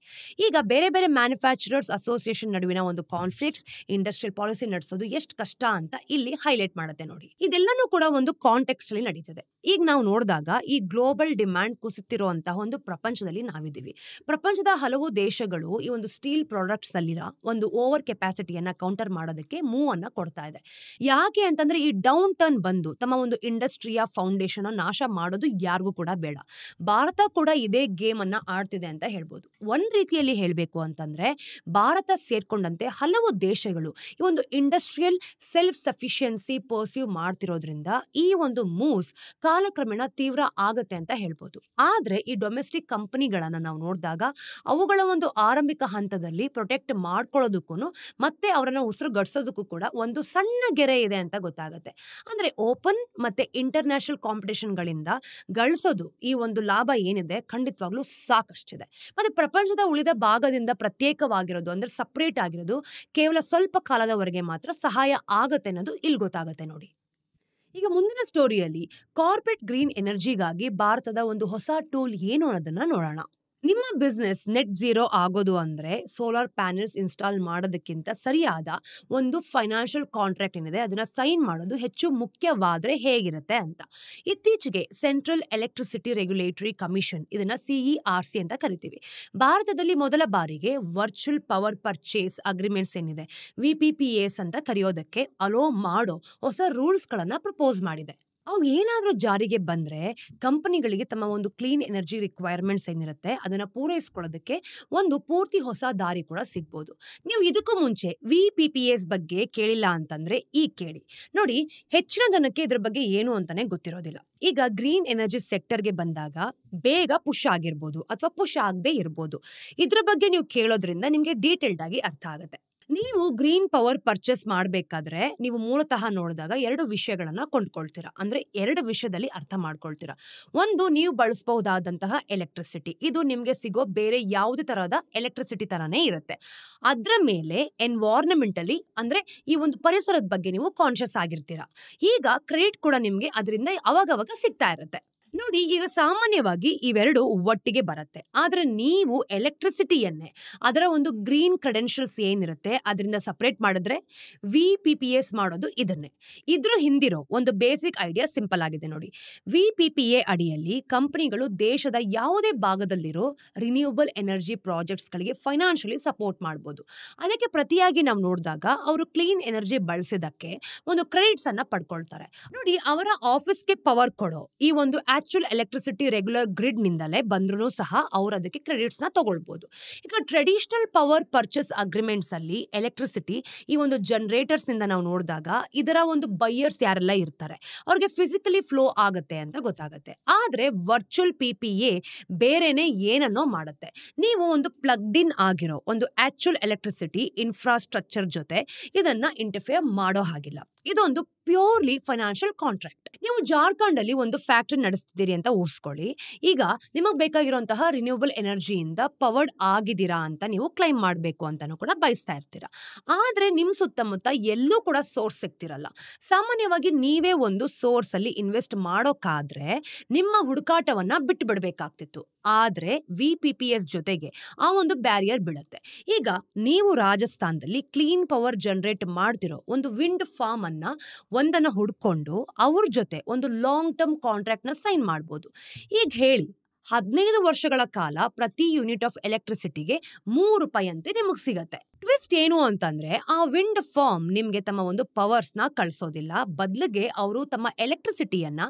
ಈಗ ಬೇರೆ ಬೇರೆ ಮ್ಯಾನುಫ್ಯಾಕ್ಚರರ್ಸ್ ಅಸೋಸಿಯೇಷನ್ ನಡುವಿನ ಒಂದು ಕಾನ್ಫ್ಲಿಕ್ಟ್ಸ್ ಇಂಡಸ್ಟ್ರಿಯಲ್ ಪಾಲಿಸಿ ನಡೆಸೋದು ಎಷ್ಟು ಕಷ್ಟ ಅಂತ ಇಲ್ಲಿ ಹೈಲೈಟ್ ಮಾಡುತ್ತೆ ನೋಡಿ. ಇದೆಲ್ಲನೂ ಕೂಡ ಒಂದು ಕಾಂಟೆಕ್ಸ್ಟ್ ಅಲ್ಲಿ ನಡೀತದೆ. ಈಗ ನಾವು ನೋಡಿದಾಗ ಈ ಗ್ಲೋಬಲ್ ಡಿಮ್ಯಾಂಡ್ ಕುಸಿತಿರುವಂತಹ ಒಂದು ಪ್ರಪಂಚದಲ್ಲಿ ನಾವಿದ್ದೀವಿ. ಪ್ರಪಂಚದ ಹಲವು ದೇಶಗಳು ಈ ಒಂದು ಸ್ಟೀಲ್ ಪ್ರಾಡಕ್ಟ್ಸ್ ಅಲ್ಲಿರ ಒಂದು ಓವರ್ ಕೆಪಾಸಿಟಿಯನ್ನ ಕೌಂಟರ್ ಮಾಡೋದಕ್ಕೆ ಮೂವ್ ಅನ್ನ ಕೊಡ್ತಾ ಇದೆ. ಯಾಕೆ ಅಂತಂದ್ರೆ ಈ ಡೌನ್ ಟರ್ನ್ ಬಂದು ತಮ್ಮ ಒಂದು ಇಂಡಸ್ಟ್ರಿಯ ಫೌಂಡೇಶನ್ ನಾಶ ಮಾಡೋದು ಯಾರಿಗೂ ಕೂಡ ಬೇಡ. ಭಾರತ ಕೂಡ ಇದೇ ಗೇಮ್ ಅನ್ನ ಆಡ್ತಿದೆ ಅಂತ ಹೇಳ್ಬೋದು. ಒಂದ್ ರೀತಿಯಲ್ಲಿ ಹೇಳ್ಬೇಕು ಅಂತಂದ್ರೆ ಭಾರತ ಸೇರ್ಕೊಂಡಂತೆ ಹಲವು ದೇಶಗಳು ಈ ಒಂದು ಇಂಡಸ್ಟ್ರಿಯಲ್ ಸೆಲ್ಫ್ ಸಫಿಷಿಯನ್ಸಿ ಪರ್ಸ್ಯೂ ಮಾಡ್ತಿರೋದ್ರಿಂದ ಈ ಒಂದು ಮೂವ್ಸ್ ಕಾಲಕ್ರಮೇಣ ತೀವ್ರ ಆಗತ್ತೆ ಅಂತ ಹೇಳ್ಬೋದು. ಆದ್ರೆ ಈ ಡೊಮೆಸ್ಟಿಕ್ ಕಂಪನಿಗಳನ್ನ ನಾವು ನೋಡಿದಾಗ ಅವುಗಳ ಒಂದು ಆರಂಭಿಕ ಹಂತದಲ್ಲಿ ಪ್ರೊಟೆಕ್ಟ್ ಮಾಡ್ಕೊಳ್ಳೋದಕ್ಕೂ ಮತ್ತೆ ಅವರನ್ನ ಉಸಿರುಗಡಿಸೋದಕ್ಕೂ ಕೂಡ ಒಂದು ಸಣ್ಣ ಗೆರೆ ಇದೆ ಅಂತ ಗೊತ್ತಾಗುತ್ತೆ. ಅಂದ್ರೆ ಓಪನ್ ಮತ್ತೆ ಇಂಟರ್ನ್ಯಾಷನಲ್ ಕಾಂಪಿಟೇಷನ್ ಗಳಿಂದ ಗಳಿಸೋದು ಈ ಒಂದು ಲಾಭ ಏನಿದೆ ಖಂಡಿತವಾಗ್ಲೂ ಸಾಕಷ್ಟಿದೆ. ಮತ್ತೆ ಪ್ರಪಂಚದ ಉಳಿದ ಭಾಗದಿಂದ ಪ್ರತ್ಯೇಕವಾಗಿರೋದು ಅಂದ್ರೆ ಸಪರೇಟ್ ಆಗಿರೋದು ಕೇವಲ ಸ್ವಲ್ಪ ಕಾಲದವರೆಗೆ ಮಾತ್ರ ಸಹಾಯ ಆಗತ್ತೆ ಅನ್ನೋದು ಇಲ್ಲಿ ಗೊತ್ತಾಗತ್ತೆ ನೋಡಿ. ಈಗ ಮುಂದಿನ ಸ್ಟೋರಿಯಲ್ಲಿ ಕಾರ್ಪೊರೇಟ್ ಗ್ರೀನ್ ಎನರ್ಜಿಗಾಗಿ ಭಾರತದ ಒಂದು ಹೊಸ ಟೂಲ್ ಏನು ಅನ್ನೋದನ್ನ ನೋಡೋಣ. ನಿಮ್ಮ ಬಿಸ್ನೆಸ್ ನೆಟ್ ಝೀರೋ ಆಗೋದು ಅಂದ್ರೆ ಸೋಲಾರ್ ಪ್ಯಾನೆಲ್ಸ್ ಇನ್ಸ್ಟಾಲ್ ಮಾಡೋದಕ್ಕಿಂತ ಸರಿಯಾದ ಒಂದು ಫೈನಾನ್ಷಿಯಲ್ ಕಾಂಟ್ರಾಕ್ಟ್ ಏನಿದೆ ಅದನ್ನ ಸೈನ್ ಮಾಡೋದು ಹೆಚ್ಚು ಮುಖ್ಯವಾದ್ರೆ ಹೇಗಿರುತ್ತೆ ಅಂತ. ಇತ್ತೀಚೆಗೆ ಸೆಂಟ್ರಲ್ ಎಲೆಕ್ಟ್ರಿಸಿಟಿ ರೆಗ್ಯುಲೇಟರಿ ಕಮಿಷನ್, ಇದನ್ನ CERC ಅಂತ ಕರಿತೀವಿ, ಭಾರತದಲ್ಲಿ ಮೊದಲ ಬಾರಿಗೆ ವರ್ಚುವಲ್ ಪವರ್ ಪರ್ಚೇಸ್ ಅಗ್ರಿಮೆಂಟ್ಸ್ ಏನಿದೆ VPPAs ಅಂತ ಕರೆಯೋದಕ್ಕೆ ಅಲೋ ಮಾಡೋ ಹೊಸ ರೂಲ್ಸ್ ಗಳನ್ನ ಪ್ರಪೋಸ್ ಮಾಡಿದೆ. ಅವು ಏನಾದ್ರೂ ಜಾರಿಗೆ ಬಂದ್ರೆ ಕಂಪನಿಗಳಿಗೆ ತಮ್ಮ ಒಂದು ಕ್ಲೀನ್ ಎನರ್ಜಿ ರಿಕ್ವೈರ್ಮೆಂಟ್ಸ್ ಏನಿರುತ್ತೆ ಅದನ್ನ ಪೂರೈಸ್ಕೊಳ್ಳೋದಕ್ಕೆ ಒಂದು ಪೂರ್ತಿ ಹೊಸ ದಾರಿ ಕೂಡ ಸಿಗ್ಬೋದು. ನೀವು ಇದಕ್ಕೂ ಮುಂಚೆ VPPAs ಬಗ್ಗೆ ಕೇಳಿಲ್ಲ ಅಂತಂದ್ರೆ ಈಗ ಕೇಳಿ ನೋಡಿ. ಹೆಚ್ಚಿನ ಜನಕ್ಕೆ ಇದ್ರ ಬಗ್ಗೆ ಏನು ಅಂತಾನೆ ಗೊತ್ತಿರೋದಿಲ್ಲ. ಈಗ ಗ್ರೀನ್ ಎನರ್ಜಿ ಸೆಕ್ಟರ್ಗೆ ಬಂದಾಗ ಬೇಗ ಪುಷ್ ಆಗಿರ್ಬೋದು ಅಥವಾ ಪುಷ್ ಆಗದೆ ಇರ್ಬೋದು. ಇದ್ರ ಬಗ್ಗೆ ನೀವು ಕೇಳೋದ್ರಿಂದ ನಿಮ್ಗೆ ಡೀಟೇಲ್ಡ್ ಆಗಿ ಅರ್ಥ ಆಗುತ್ತೆ. ನೀವು ಗ್ರೀನ್ ಪವರ್ ಪರ್ಚೇಸ್ ಮಾಡಬೇಕಾದ್ರೆ ನೀವು ಮೂಲತಃ ನೋಡಿದಾಗ 2 ವಿಷಯಗಳನ್ನ ಕೊಂಡ್ಕೊಳ್ತೀರಾ. ಅಂದ್ರೆ 2 ವಿಷಯದಲ್ಲಿ ಅರ್ಥ ಮಾಡ್ಕೊಳ್ತೀರಾ. ಒಂದು, ನೀವು ಬಳಸಬಹುದಾದಂತಹ ಎಲೆಕ್ಟ್ರಿಸಿಟಿ, ಇದು ನಿಮ್ಗೆ ಸಿಗೋ ಬೇರೆ ಯಾವುದೇ ತರಹದ ಎಲೆಕ್ಟ್ರಿಸಿಟಿ ತರಾನೇ ಇರುತ್ತೆ. ಅದ್ರ ಮೇಲೆ ಎನ್ವೈರನ್ಮೆಂಟಲಿ ಅಂದ್ರೆ ಈ ಒಂದು ಪರಿಸರದ ಬಗ್ಗೆ ನೀವು ಕಾನ್ಶಿಯಸ್ ಆಗಿರ್ತೀರಾ. ಈಗ ಕ್ರೆಡಿಟ್ ಕೂಡ ನಿಮ್ಗೆ ಅದರಿಂದ ಅವಾಗವಾಗ ಸಿಗ್ತಾ ಇರುತ್ತೆ. ನೋಡಿ, ಈಗ ಸಾಮಾನ್ಯವಾಗಿ ಇವೆರಡು ಒಟ್ಟಿಗೆ ಬರುತ್ತೆ. ಆದ್ರೆ ನೀವು ಎಲೆಕ್ಟ್ರಿಸಿಟಿಯನ್ನೇ ಅದರ ಒಂದು ಗ್ರೀನ್ ಕ್ರೆಡೆನ್ಷಿಯಲ್ಸ್ ಏನಿರುತ್ತೆ ಅದರಿಂದ ಸಪರೇಟ್ ಮಾಡಿದ್ರೆ VPPAs ಮಾಡೋದು ಇದನ್ನೇ. ಇದ್ರ ಹಿಂದಿರೋ ಒಂದು ಬೇಸಿಕ್ ಐಡಿಯಾ ಸಿಂಪಲ್ ಆಗಿದೆ ನೋಡಿ. VPPA ಅಡಿಯಲ್ಲಿ ಕಂಪನಿಗಳು ದೇಶದ ಯಾವುದೇ ಭಾಗದಲ್ಲಿರೋ ರಿನ್ಯೂವಬಲ್ ಎನರ್ಜಿ ಪ್ರಾಜೆಕ್ಟ್ಸ್ ಗಳಿಗೆ ಫೈನಾನ್ಷಿಯಲಿ ಸಪೋರ್ಟ್ ಮಾಡಬಹುದು. ಅದಕ್ಕೆ ಪ್ರತಿಯಾಗಿ ನಾವು ನೋಡಿದಾಗ ಅವರು ಕ್ಲೀನ್ ಎನರ್ಜಿ ಬಳಸಿದಕ್ಕೆ ಒಂದು ಕ್ರೆಡಿಟ್ಸ್ ಅನ್ನ ಪಡ್ಕೊಳ್ತಾರೆ ನೋಡಿ. ಅವರ ಆಫೀಸ್ಗೆ ಪವರ್ ಕೊಡೋ ಈ ಒಂದು ಆಕ್ಚುಲ್ ಎಲೆಕ್ಟ್ರಿಸಿಟಿ ರೆಗ್ಯುಲರ್ ಗ್ರಿಡ್ ನಿಂದಲೇ ಬಂದ್ರೂ ಸಹ ಅವ್ರು ಅದಕ್ಕೆ ಕ್ರೆಡಿಟ್ಸ್ ನ ತಗೊಳ್ಬಹುದು. ಈಗ ಟ್ರೆಡಿಷನಲ್ ಪವರ್ ಪರ್ಚೇಸ್ ಅಗ್ರಿಮೆಂಟ್ಸ್ ಅಲ್ಲಿ ಎಲೆಕ್ಟ್ರಿಸಿಟಿ ಈ ಒಂದು ಜನರೇಟರ್ಸ್ ನಿಂದ ನಾವು ನೋಡಿದಾಗ ಇದರ ಒಂದು ಬೈಯರ್ಸ್ ಯಾರೆಲ್ಲ ಇರ್ತಾರೆ ಅವ್ರಿಗೆ ಫಿಸಿಕಲಿ ಫ್ಲೋ ಆಗುತ್ತೆ ಅಂತ ಗೊತ್ತಾಗುತ್ತೆ. ಆದ್ರೆ ವರ್ಚುವಲ್ PPA ಬೇರೆನೆ ಏನನ್ನೋ ಮಾಡುತ್ತೆ. ನೀವು ಒಂದು ಪ್ಲಗ್ಡ್ ಇನ್ ಆಗಿರೋ ಒಂದು ಆಕ್ಚುಲ್ ಎಲೆಕ್ಟ್ರಿಸಿಟಿ ಇನ್ಫ್ರಾಸ್ಟ್ರಕ್ಚರ್ ಜೊತೆ ಇದನ್ನ ಇಂಟರ್ಫಿಯರ್ ಮಾಡೋ ಹಾಗಿಲ್ಲ. ಇದೊಂದು ಪ್ಯೂರ್ಲಿ ಫೈನಾನ್ಷಿಯಲ್ ಕಾಂಟ್ರಾಕ್ಟ್. ನೀವು ಜಾರ್ಖಂಡ್ ಅಲ್ಲಿ ಒಂದು ಫ್ಯಾಕ್ಟರಿ ನಡೆಸ್ತಿದ್ದೀರಿ ಅಂತ ಊಹಿಸ್ಕೊಳ್ಳಿ. ಈಗ ನಿಮಗೆ ಬೇಕಾಗಿರುವಂತಹ ರಿನ್ಯೂಬಲ್ ಎನರ್ಜಿಯಿಂದ ಪವರ್ಡ್ ಆಗಿದ್ದೀರಾ ಅಂತ ನೀವು ಕ್ಲೈಮ್ ಮಾಡಬೇಕು ಅಂತಾನು ಕೂಡ ಬಯಸ್ತಾ ಇರ್ತೀರಾ. ಆದ್ರೆ ನಿಮ್ ಸುತ್ತಮುತ್ತ ಎಲ್ಲೂ ಕೂಡ ಸೋರ್ಸ್ ಸಿಗ್ತಿರಲ್ಲ. ಸಾಮಾನ್ಯವಾಗಿ ನೀವೇ ಒಂದು ಸೋರ್ಸ್ ಅಲ್ಲಿ ಇನ್ವೆಸ್ಟ್ ಮಾಡೋಕಾದ್ರೆ ನಿಮ್ಮ ಹುಡುಕಾಟವನ್ನ ಬಿಟ್ಟು ಬಿಡಬೇಕಾಗ್ತಿತ್ತು. ಆದ್ರೆ VPPS ಜೊತೆಗೆ ಆ ಒಂದು ಬ್ಯಾರಿಯರ್ ಬೀಳುತ್ತೆ. ಈಗ ನೀವು ರಾಜಸ್ಥಾನದಲ್ಲಿ ಕ್ಲೀನ್ ಪವರ್ ಜನರೇಟ್ ಮಾಡ್ತಿರೋ ಒಂದು ವಿಂಡ್ ಫಾರ್ಮ್ ಒಂದನ್ನ ಹುಡ್ಕೊಂಡು ಅವ್ರ ಜೊತೆ ಒಂದು ಲಾಂಗ್ ಟರ್ಮ್ ಕಾಂಟ್ರಾಕ್ಟ್ ನ ಸೈನ್ ಮಾಡಬಹುದು. ಈಗ ಹೇಳಿ 15 ವರ್ಷಗಳ ಕಾಲ ಪ್ರತಿ ಯೂನಿಟ್ ಆಫ್ ಎಲೆಕ್ಟ್ರಿಸಿಟಿಗೆ ₹3 ಅಂತೆ ನಿಮಗೆ ಸಿಗತ್ತೆ. ಟ್ವಿಸ್ಟ್ ಏನು ಅಂತಂದ್ರೆ ಆ ವಿಂಡ್ ಫಾರ್ಮ್ ನಿಮ್ಗೆ ತಮ್ಮ ಒಂದು ಪವರ್ಸ್ ನ ಕಳಿಸೋದಿಲ್ಲ. ಬದಲಿಗೆ ಅವರು ತಮ್ಮ ಎಲೆಕ್ಟ್ರಿಸಿಟಿಯನ್ನ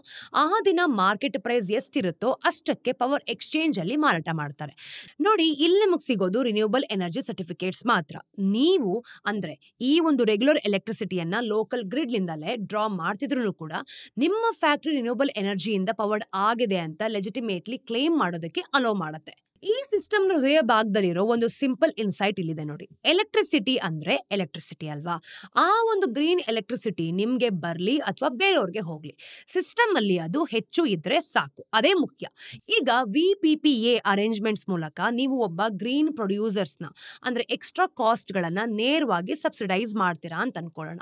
ಆ ದಿನ ಮಾರ್ಕೆಟ್ ಪ್ರೈಸ್ ಎಷ್ಟಿರುತ್ತೋ ಅಷ್ಟಕ್ಕೆ ಪವರ್ ಎಕ್ಸ್ಚೇಂಜ್ ಅಲ್ಲಿ ಮಾರಾಟ ಮಾಡ್ತಾರೆ. ನೋಡಿ, ಇಲ್ಲಿ ನಿಮಗೆ ಸಿಗೋದು ರಿನ್ಯೂಬಲ್ ಎನರ್ಜಿ ಸರ್ಟಿಫಿಕೇಟ್ಸ್ ಮಾತ್ರ. ನೀವು ಅಂದ್ರೆ ಈ ಒಂದು ರೆಗ್ಯುಲರ್ ಎಲೆಕ್ಟ್ರಿಸಿಟಿಯನ್ನ ಲೋಕಲ್ ಗ್ರಿಡ್ ಲಿಂದಲೇ ಡ್ರಾ ಮಾಡ್ತಿದ್ರು ಕೂಡ ನಿಮ್ಮ ಫ್ಯಾಕ್ಟರಿ ರಿನ್ಯೂಬಲ್ ಎನರ್ಜಿಯಿಂದ ಪವರ್ಡ್ ಆಗಿದೆ ಅಂತ ಲೆಜಿಟಿಮೇಟ್ಲಿ ಕ್ಲೇಮ್ ಮಾಡೋದಕ್ಕೆ ಅಲೋ ಮಾಡುತ್ತೆ. ಈ ಸಿಸ್ಟಮ್ ಹೃದಯ ಭಾಗದಲ್ಲಿರೋ ಒಂದು ಸಿಂಪಲ್ ಇನ್ಸೈಟ್ ಇಲ್ಲಿದೆ ನೋಡಿ. ಎಲೆಕ್ಟ್ರಿಸಿಟಿ ಅಂದ್ರೆ ಎಲೆಕ್ಟ್ರಿಸಿಟಿ ಅಲ್ವಾ? ಆ ಒಂದು ಗ್ರೀನ್ ಎಲೆಕ್ಟ್ರಿಸಿಟಿ ನಿಮ್ಗೆ ಬರ್ಲಿ ಅಥವಾ ಬೇರೆಯವ್ರಿಗೆ ಹೋಗ್ಲಿ, ಸಿಸ್ಟಮ್ ಅಲ್ಲಿ ಅದು ಹೆಚ್ಚು ಇದ್ರೆ ಸಾಕು, ಅದೇ ಮುಖ್ಯ. ಈಗ VPPA ಅರೇಂಜ್ಮೆಂಟ್ಸ್ ಮೂಲಕ ನೀವು ಒಬ್ಬ ಗ್ರೀನ್ ಪ್ರೊಡ್ಯೂಸರ್ಸ್ ನ ಅಂದ್ರೆ ಎಕ್ಸ್ಟ್ರಾ ಕಾಸ್ಟ್ ಗಳನ್ನ ನೇರವಾಗಿ ಸಬ್ಸಿಡೈಸ್ ಮಾಡ್ತೀರಾ ಅಂತ ಅನ್ಕೊಳ್ಳೋಣ.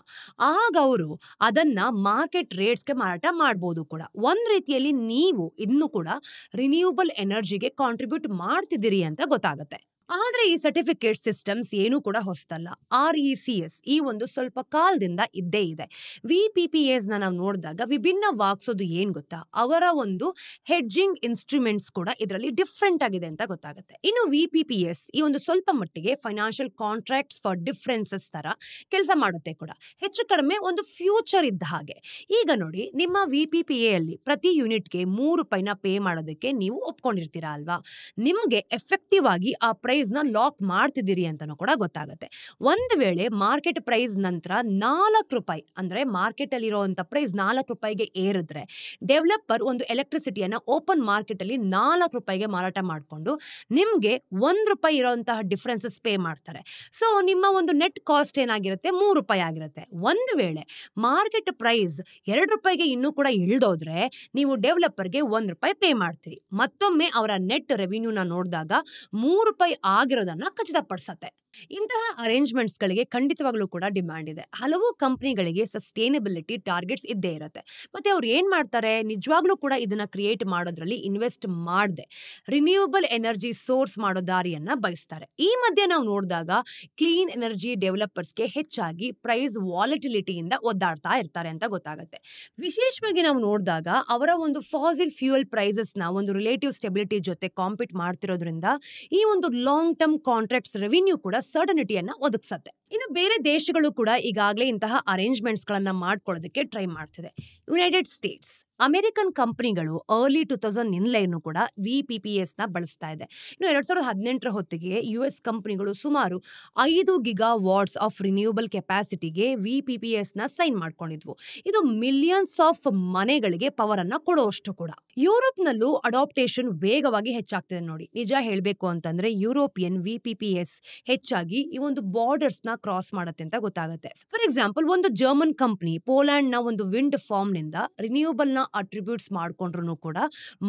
ಆಗ ಅವರು ಅದನ್ನ ಮಾರ್ಕೆಟ್ ರೇಟ್ಸ್ಗೆ ಮಾರಾಟ ಮಾಡಬಹುದು ಕೂಡ. ಒಂದ್ ರೀತಿಯಲ್ಲಿ ನೀವು ಇನ್ನು ಕೂಡ ರಿನ್ಯೂಬಲ್ ಎನರ್ಜಿಗೆ ಕಾಂಟ್ರಿಬ್ಯೂಟ್ ಮಾಡ್ತಿದ್ದೀರಿ ಅಂತ ಗೊತ್ತಾಗುತ್ತೆ. ಆದ್ರೆ ಈ ಸರ್ಟಿಫಿಕೇಟ್ ಸಿಸ್ಟಮ್ಸ್ ಏನು ಕೂಡ ಹೊಸದಲ್ಲ. RECS ಈ ಒಂದು ಸ್ವಲ್ಪ ಕಾಲದಿಂದ ಇದ್ದೇ ಇದೆ. VPPAs ನಾವು ನೋಡಿದಾಗ ವಿಭಿನ್ನವಾಗಿಸೋದು ಏನ್ ಗೊತ್ತಾ, ಅವರ ಒಂದು ಹೆಡ್ಜಿಂಗ್ ಇನ್ಸ್ಟ್ರೂಮೆಂಟ್ಸ್ ಕೂಡ ಇದರಲ್ಲಿ ಡಿಫ್ರೆಂಟ್ ಆಗಿದೆ ಅಂತ ಗೊತ್ತಾಗುತ್ತೆ. ಇನ್ನು VPPS ಈ ಒಂದು ಸ್ವಲ್ಪ ಮಟ್ಟಿಗೆ ಫೈನಾನ್ಷಿಯಲ್ ಕಾಂಟ್ರಾಕ್ಟ್ಸ್ ಫಾರ್ ಡಿಫರೆನ್ಸಸ್ ತರ ಕೆಲಸ ಮಾಡುತ್ತೆ ಕೂಡ. ಹೆಚ್ಚು ಕಡಿಮೆ ಒಂದು ಫ್ಯೂಚರ್ ಇದ್ದ ಹಾಗೆ. ಈಗ ನೋಡಿ, ನಿಮ್ಮ VPPA ಅಲ್ಲಿ ಪ್ರತಿ ಯೂನಿಟ್ಗೆ ₹3 ಪೇ ಮಾಡೋದಕ್ಕೆ ನೀವು ಒಪ್ಕೊಂಡಿರ್ತೀರಾ ಅಲ್ವಾ? ನಿಮ್ಗೆ ಎಫೆಕ್ಟಿವ್ ಆಗಿ ಆ ಪ್ರೈಸ್ ನ ಲಾಕ್ ಮಾಡ್ತಿದ್ದೀರಿ ಅಂತಾನೂ ಕೂಡ ಗೊತ್ತಾಗುತ್ತೆ. ಒಂದು ವೇಳೆ ಮಾರ್ಕೆಟ್ ಪ್ರೈಸ್ ನಂತರ ₹4 ಅಂದ್ರೆ ಮಾರ್ಕೆಟ್ ಅಲ್ಲಿ ಇರುವಂತ ಪ್ರೈಸ್ ₹4ಗೆ ಏರಿದ್ರೆ ಡೆವಲಪರ್ ಒಂದು ಎಲೆಕ್ಟ್ರಿಸಿಟಿಯನ್ನ ಓಪನ್ ಮಾರ್ಕೆಟ್ ಅಲ್ಲಿ ₹4ಗೆ ಮಾರಾಟ ಮಾಡಿಕೊಂಡು ನಿಮ್ಗೆ ₹1 ಇರುವಂತಹ ಡಿಫರೆನ್ಸಸ್ ಪೇ ಮಾಡ್ತಾರೆ. ಸೊ ನಿಮ್ಮ ಒಂದು ನೆಟ್ ಕಾಸ್ಟ್ ಏನಾಗಿರುತ್ತೆ? ₹3 ಆಗಿರುತ್ತೆ. ಒಂದು ವೇಳೆ ಮಾರ್ಕೆಟ್ ಪ್ರೈಸ್ ₹2ಗೆ ಇನ್ನೂ ಕೂಡ ಇಳಿದೋದ್ರೆ ನೀವು ಡೆವಲಪರ್ಗೆ ₹1 ಪೇ ಮಾಡ್ತೀರಿ. ಮತ್ತೊಮ್ಮೆ ಅವರ ನೆಟ್ ರೆವಿನ್ಯೂನ ನೋಡಿದಾಗ ₹3 ಆಗಿರೋದನ್ನ ಖಚಿತಪಡಿಸುತ್ತೆ. ಇಂತಹ ಅರೇಂಜ್ಮೆಂಟ್ಸ್ ಗಳಿಗೆ ಖಂಡಿತವಾಗ್ಲೂ ಕೂಡ ಡಿಮ್ಯಾಂಡ್ ಇದೆ. ಹಲವು ಕಂಪನಿಗಳಿಗೆ ಸಸ್ಟೈನಬಿಲಿಟಿ ಟಾರ್ಗೆಟ್ಸ್ ಇದ್ದೇ ಇರುತ್ತೆ. ಮತ್ತೆ ಅವ್ರು ಏನ್ ಮಾಡ್ತಾರೆ, ನಿಜವಾಗ್ಲೂ ಕೂಡ ಇದನ್ನ ಕ್ರಿಯೇಟ್ ಮಾಡೋದ್ರಲ್ಲಿ ಇನ್ವೆಸ್ಟ್ ಮಾಡದೆ ರಿನ್ಯೂಬಲ್ ಎನರ್ಜಿ ಸೋರ್ಸ್ ಮಾಡೋ ದಾರಿಯನ್ನ ಬಯಸ್ತಾರೆ. ಈ ಮಧ್ಯೆ ನಾವು ನೋಡಿದಾಗ ಕ್ಲೀನ್ ಎನರ್ಜಿ ಡೆವಲಪರ್ಸ್ಗೆ ಹೆಚ್ಚಾಗಿ ಪ್ರೈಸ್ ವಾಲಿಟಿಲಿಟಿಯಿಂದ ಒದ್ದಾಡ್ತಾ ಇರ್ತಾರೆ ಅಂತ ಗೊತ್ತಾಗುತ್ತೆ. ವಿಶೇಷವಾಗಿ ನಾವು ನೋಡಿದಾಗ ಅವರ ಒಂದು ಫಾಸಿಲ್ ಫ್ಯೂಯಲ್ ಪ್ರೈಸಸ್ ನ ಒಂದು ರಿಲೇಟಿವ್ ಸ್ಟೆಬಿಲಿಟಿ ಜೊತೆ ಕಾಂಪೀಟ್ ಮಾಡ್ತಿರೋದ್ರಿಂದ ಈ ಒಂದು ಲಾಂಗ್ ಟರ್ಮ್ ಕಾಂಟ್ರಾಕ್ಟ್ಸ್ ರೆವಿನ್ಯೂ ಕೂಡ ಸರ್ಟನಿಟಿಯನ್ನ ಒದಗಿಸುತ್ತೆ. ಇನ್ನು ಬೇರೆ ದೇಶಗಳು ಕೂಡ ಈಗಾಗಲೇ ಇಂತಹ ಅರೇಂಜ್ಮೆಂಟ್ಸ್ ಗಳನ್ನ ಮಾಡ್ಕೊಳ್ಳೋದಕ್ಕೆ ಟ್ರೈ ಮಾಡ್ತಿದೆ. ಯುನೈಟೆಡ್ ಸ್ಟೇಟ್ಸ್, ಅಮೆರಿಕನ್ ಕಂಪನಿಗಳು ಅರ್ಲಿ 2000 ಕೂಡ VPPS ನ ಬಳಸ್ತಾ ಇದೆ. ಇನ್ನು 2018 ಹೊತ್ತಿಗೆ US ಕಂಪನಿಗಳು ಸುಮಾರು 5 ಗಿಗಾವಾಟ್ಸ್ ಆಫ್ ರಿನ್ಯೂಬಲ್ ಕೆಪಾಸಿಟಿಗೆ VPPS ನ ಸೈನ್ ಮಾಡ್ಕೊಂಡಿದ್ವು. ಇದು ಮಿಲಿಯನ್ಸ್ ಆಫ್ ಮನೆಗಳಿಗೆ ಪವರ್ ಅನ್ನ ಕೊಡುವಷ್ಟು ಕೂಡ. ಯುರೋಪ್ ನಲ್ಲೂ ಅಡಾಪ್ಟೇಷನ್ ವೇಗವಾಗಿ ಹೆಚ್ಚಾಗ್ತಿದೆ ನೋಡಿ. ನಿಜ ಹೇಳ್ಬೇಕು ಅಂತಂದ್ರೆ ಯುರೋಪಿಯನ್ VPPS ಹೆಚ್ಚಾಗಿ ಈ ಒಂದು ಬಾರ್ಡರ್ಸ್ ನ ಕ್ರಾಸ್ ಮಾಡುತ್ತೆ ಅಂತ ಗೊತ್ತಾಗುತ್ತೆ. ಫಾರ್ ಎಕ್ಸಾಂಪಲ್, ಒಂದು ಜರ್ಮನ್ ಕಂಪನಿ ಪೋಲ್ಯಾಂಡ್ ನ ಒಂದು ವಿಂಡ್ ಫಾರ್ಮ್ ನಿಂದ ರಿನ್ಯೂಬಲ್ ನ ಅಟ್ರಿಬ್ಯೂಟ್ಸ್ ಮಾಡ್ಕೊಂಡ್ರು ಕೂಡ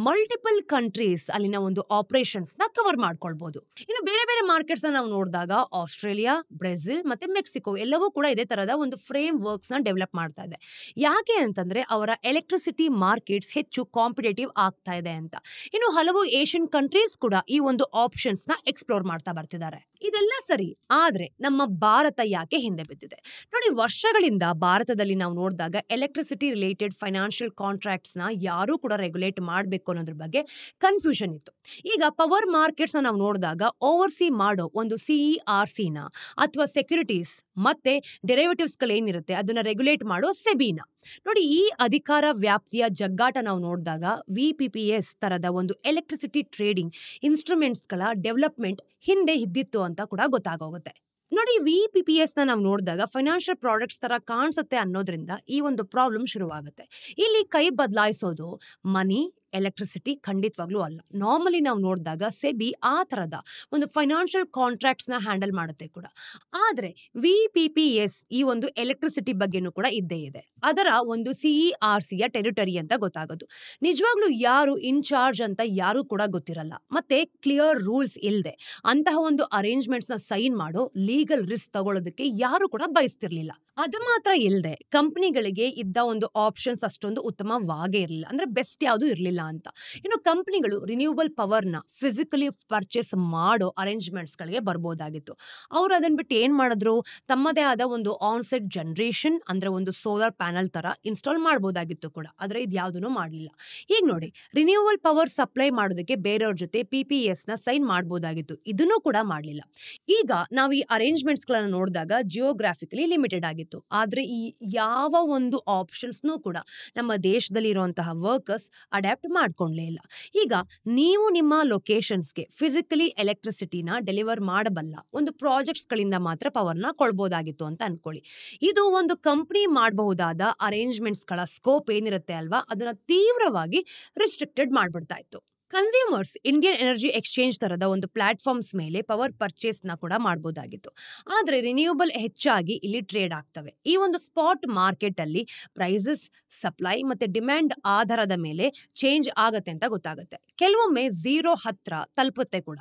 ಮಲ್ಟಿಪಲ್ ಕಂಟ್ರೀಸ್ ಅಲ್ಲಿನ ಒಂದು ಆಪರೇಷನ್ಸ್ ನ ಕವರ್ ಮಾಡ್ಕೊಳ್ಬಹುದು. ಇನ್ನು ಬೇರೆ ಬೇರೆ ಮಾರ್ಕೆಟ್ಸ್ ನಾವು ನೋಡಿದಾಗ ಆಸ್ಟ್ರೇಲಿಯಾ, ಬ್ರೆಜಿಲ್ ಮತ್ತೆ ಮೆಕ್ಸಿಕೋ ಎಲ್ಲವೂ ಕೂಡ ಇದೇ ತರದ ಒಂದು ಫ್ರೇಮ್ ವರ್ಕ್ಸ್ ನ ಡೆವಲಪ್ ಮಾಡ್ತಾ ಇದೆ. ಯಾಕೆ ಅಂತಂದ್ರೆ ಅವರ ಎಲೆಕ್ಟ್ರಿಸಿಟಿ ಮಾರ್ಕೆಟ್ಸ್ ಹೆಚ್ಚು ಕಾಂಪಿಟೇಟಿವ್ ಆಗ್ತಾ ಇದೆ ಅಂತ. ಇನ್ನು ಹಲವು ಏಷ್ಯನ್ ಕಂಟ್ರೀಸ್ ಕೂಡ ಈ ಒಂದು ಆಪ್ಷನ್ಸ್ ನ ಎಕ್ಸ್ಪ್ಲೋರ್ ಮಾಡ್ತಾ ಬರ್ತಿದ್ದಾರೆ. ಇದೆಲ್ಲ ಸರಿ, ಆದ್ರೆ ನಮ್ಮ ಭಾರತ ಭಾರತ ಯಾಕೆ ಹಿಂದೆ ಬಿದ್ದಿದೆ? ನೋಡಿ, ವರ್ಷಗಳಿಂದ ಭಾರತದಲ್ಲಿ ನಾವು ನೋಡಿದಾಗ ಎಲೆಕ್ಟ್ರಿಸಿಟಿ ರಿಲೇಟೆಡ್ ಫೈನಾನ್ಷಿಯಲ್ ಕಾಂಟ್ರಾಕ್ಟ್ಸ್ನ ಯಾರೂ ಕೂಡ ರೆಗ್ಯುಲೇಟ್ ಮಾಡಬೇಕು ಅನ್ನೋದ್ರ ಬಗ್ಗೆ ಕನ್ಫ್ಯೂಷನ್ ಇತ್ತು. ಈಗ ಪವರ್ ಮಾರ್ಕೆಟ್ಸ್ನ ನಾವು ನೋಡಿದಾಗ ಓವರ್ಸಿ ಮಾಡೋ ಒಂದು CERCನ ಅಥವಾ ಸೆಕ್ಯುರಿಟೀಸ್ ಮತ್ತೆ ಡೆರಿವೇಟಿವ್ಸ್ಗಳೇನಿರುತ್ತೆ ಅದನ್ನ ರೆಗ್ಯುಲೇಟ್ ಮಾಡೋ ಸೆಬಿನ. ನೋಡಿ, ಈ ಅಧಿಕಾರ ವ್ಯಾಪ್ತಿಯ ಜಗ್ಗಾಟ ನಾವು ನೋಡಿದಾಗ VPPS ತರದ ಒಂದು ಎಲೆಕ್ಟ್ರಿಸಿಟಿ ಟ್ರೇಡಿಂಗ್ ಇನ್ಸ್ಟ್ರೂಮೆಂಟ್ಸ್ಗಳ ಡೆವಲಪ್ಮೆಂಟ್ ಹಿಂದೆ ಇದ್ದಿತ್ತು ಅಂತ ಕೂಡ ಗೊತ್ತಾಗೋಗುತ್ತೆ. ನೋಡಿ, VPPSನ ನಾವು ನೋಡಿದಾಗ ಫೈನಾನ್ಷಿಯಲ್ ಪ್ರಾಡಕ್ಟ್ಸ್ ತರ ಕಾಣಿಸುತ್ತೆ ಅನ್ನೋದ್ರಿಂದ ಈ ಒಂದು ಪ್ರಾಬ್ಲಮ್ ಶುರುವಾಗುತ್ತೆ. ಇಲ್ಲಿ ಕೈ ಬದಲಾಯಿಸೋದು ಮನಿ, ಎಲೆಕ್ಟ್ರಿಸಿಟಿ ಖಂಡಿತವಾಗ್ಲೂ ಅಲ್ಲ. ನಾರ್ಮಲಿ ನಾವು ನೋಡಿದಾಗ ಸೆಬಿ ಆ ಥರದ ಒಂದು ಫೈನಾನ್ಷಿಯಲ್ ಕಾಂಟ್ರಾಕ್ಟ್ಸ್ನ ಹ್ಯಾಂಡಲ್ ಮಾಡುತ್ತೆ ಕೂಡ. ಆದರೆ VPPS ಈ ಒಂದು ಎಲೆಕ್ಟ್ರಿಸಿಟಿ ಬಗ್ಗೆನೂ ಕೂಡ ಇದ್ದೇ ಇದೆ. ಅದರ ಒಂದು CERCಯ ಟೆರಿಟರಿ ಅಂತ ಗೊತ್ತಾಗೋದು. ನಿಜವಾಗ್ಲೂ ಯಾರು ಇನ್ಚಾರ್ಜ್ ಅಂತ ಯಾರೂ ಕೂಡ ಗೊತ್ತಿರಲ್ಲ. ಮತ್ತೆ ಕ್ಲಿಯರ್ ರೂಲ್ಸ್ ಇಲ್ಲದೆ ಅಂತಹ ಒಂದು ಅರೇಂಜ್ಮೆಂಟ್ಸ್ನ ಸೈನ್ ಮಾಡೋ ಲೀಗಲ್ ರಿಸ್ಕ್ ತಗೊಳ್ಳೋದಕ್ಕೆ ಯಾರು ಕೂಡ ಬಯಸ್ತಿರ್ಲಿಲ್ಲ. ಅದು ಮಾತ್ರ ಇಲ್ಲದೆ ಕಂಪನಿಗಳಿಗೆ ಇದ್ದ ಒಂದು ಆಪ್ಷನ್ಸ್ ಅಷ್ಟೊಂದು ಉತ್ತಮವಾಗೇ ಇರಲಿಲ್ಲ. ಅಂದ್ರೆ ಬೆಸ್ಟ್ ಯಾವುದು ಇರಲಿಲ್ಲ ಅಂತ. ಇನ್ನು ಕಂಪನಿಗಳು ರಿನ್ಯೂವಬಲ್ ಪವರ್ನ ಫಿಸಿಕಲಿ ಪರ್ಚೇಸ್ ಮಾಡೋ ಅರೇಂಜ್ಮೆಂಟ್ಸ್ಗಳಿಗೆ ಬರ್ಬೋದಾಗಿತ್ತು. ಅವ್ರು ಅದನ್ನ ಬಿಟ್ಟು ಏನ್ ಮಾಡಿದ್ರು, ತಮ್ಮದೇ ಆದ ಒಂದು ಆನ್ಸೆಟ್ ಜನರೇಷನ್ ಅಂದ್ರೆ ಒಂದು ಸೋಲಾರ್ ಪ್ಯಾನಲ್ ತರ ಇನ್ಸ್ಟಾಲ್ ಮಾಡ್ಬೋದಾಗಿತ್ತು ಕೂಡ. ಆದ್ರೆ ಇದು ಯಾವುದನ್ನು ಮಾಡಲಿಲ್ಲ. ಈಗ ನೋಡಿ, ರಿನ್ಯೂವಬಲ್ ಪವರ್ ಸಪ್ಲೈ ಮಾಡೋದಕ್ಕೆ ಬೇರೆಯವ್ರ ಜೊತೆ PPSನ ಸೈನ್ ಮಾಡ್ಬೋದಾಗಿತ್ತು. ಇದನ್ನು ಕೂಡ ಮಾಡಲಿಲ್ಲ. ಈಗ ನಾವು ಈ ಅರೇಂಜ್ಮೆಂಟ್ಸ್ಗಳನ್ನ ನೋಡಿದಾಗ ಜಿಯೋಗ್ರಾಫಿಕಲಿ ಲಿಮಿಟೆಡ್ ಆಗಿತ್ತು. ಆದ್ರೆ ಈ ಯಾವ ಒಂದು ಆಪ್ಷನ್ಸ್ನೂ ಕೂಡ ನಮ್ಮ ದೇಶದಲ್ಲಿ ಇರುವಂತಹ ವರ್ಕರ್ಸ್ ಅಡ್ಯಾಪ್ಟ್ ಮಾಡ್ಕೊಂಡ್ಲೇ ಇಲ್ಲ. ಈಗ ನೀವು ನಿಮ್ಮ ಲೊಕೇಶನ್ಸ್ಗೆ ಫಿಸಿಕಲಿ ಎಲೆಕ್ಟ್ರಿಸಿಟಿನ ಡೆಲಿವರ್ ಮಾಡಬಲ್ಲ ಒಂದು ಪ್ರಾಜೆಕ್ಟ್ಸ್ಗಳಿಂದ ಮಾತ್ರ ಪವರ್ನ ಕೊಡ್ಬೋದಾಗಿತ್ತು ಅಂತ ಅನ್ಕೊಳ್ಳಿ. ಇದು ಒಂದು ಕಂಪ್ನಿ ಮಾಡಬಹುದಾದ ಅರೇಂಜ್ಮೆಂಟ್ಸ್ಗಳ ಸ್ಕೋಪ್ ಏನಿರುತ್ತೆ ಅಲ್ವಾ, ಅದನ್ನ ತೀವ್ರವಾಗಿ ರಿಸ್ಟ್ರಿಕ್ಟೆಡ್ ಮಾಡ್ಬಿಡ್ತಾ ಇತ್ತು. ಕನ್ಸ್ಯೂಮರ್ಸ್ ಇಂಡಿಯನ್ ಎನರ್ಜಿ ಎಕ್ಸ್ಚೇಂಜ್ ತರದ ಒಂದು ಪ್ಲಾಟ್ಫಾರ್ಮ್ಸ್ ಮೇಲೆ ಪವರ್ ಪರ್ಚೇಸ್ನ ಕೂಡ ಮಾಡಬಹುದಾಗಿತ್ತು. ಆದರೆ ರಿನ್ಯೂವಬಲ್ ಹೆಚ್ಚಾಗಿ ಇಲ್ಲಿ ಟ್ರೇಡ್ ಆಗ್ತವೆ. ಈ ಒಂದು ಸ್ಪಾಟ್ ಮಾರ್ಕೆಟ್ ಅಲ್ಲಿ ಪ್ರೈಸಸ್, ಸಪ್ಲೈ ಮತ್ತೆ ಡಿಮ್ಯಾಂಡ್ ಆಧಾರದ ಮೇಲೆ ಚೇಂಜ್ ಆಗತ್ತೆ ಅಂತ ಗೊತ್ತಾಗುತ್ತೆ. ಕೆಲವೊಮ್ಮೆ 0 ಹತ್ರ ತಲುಪುತ್ತೆ ಕೂಡ.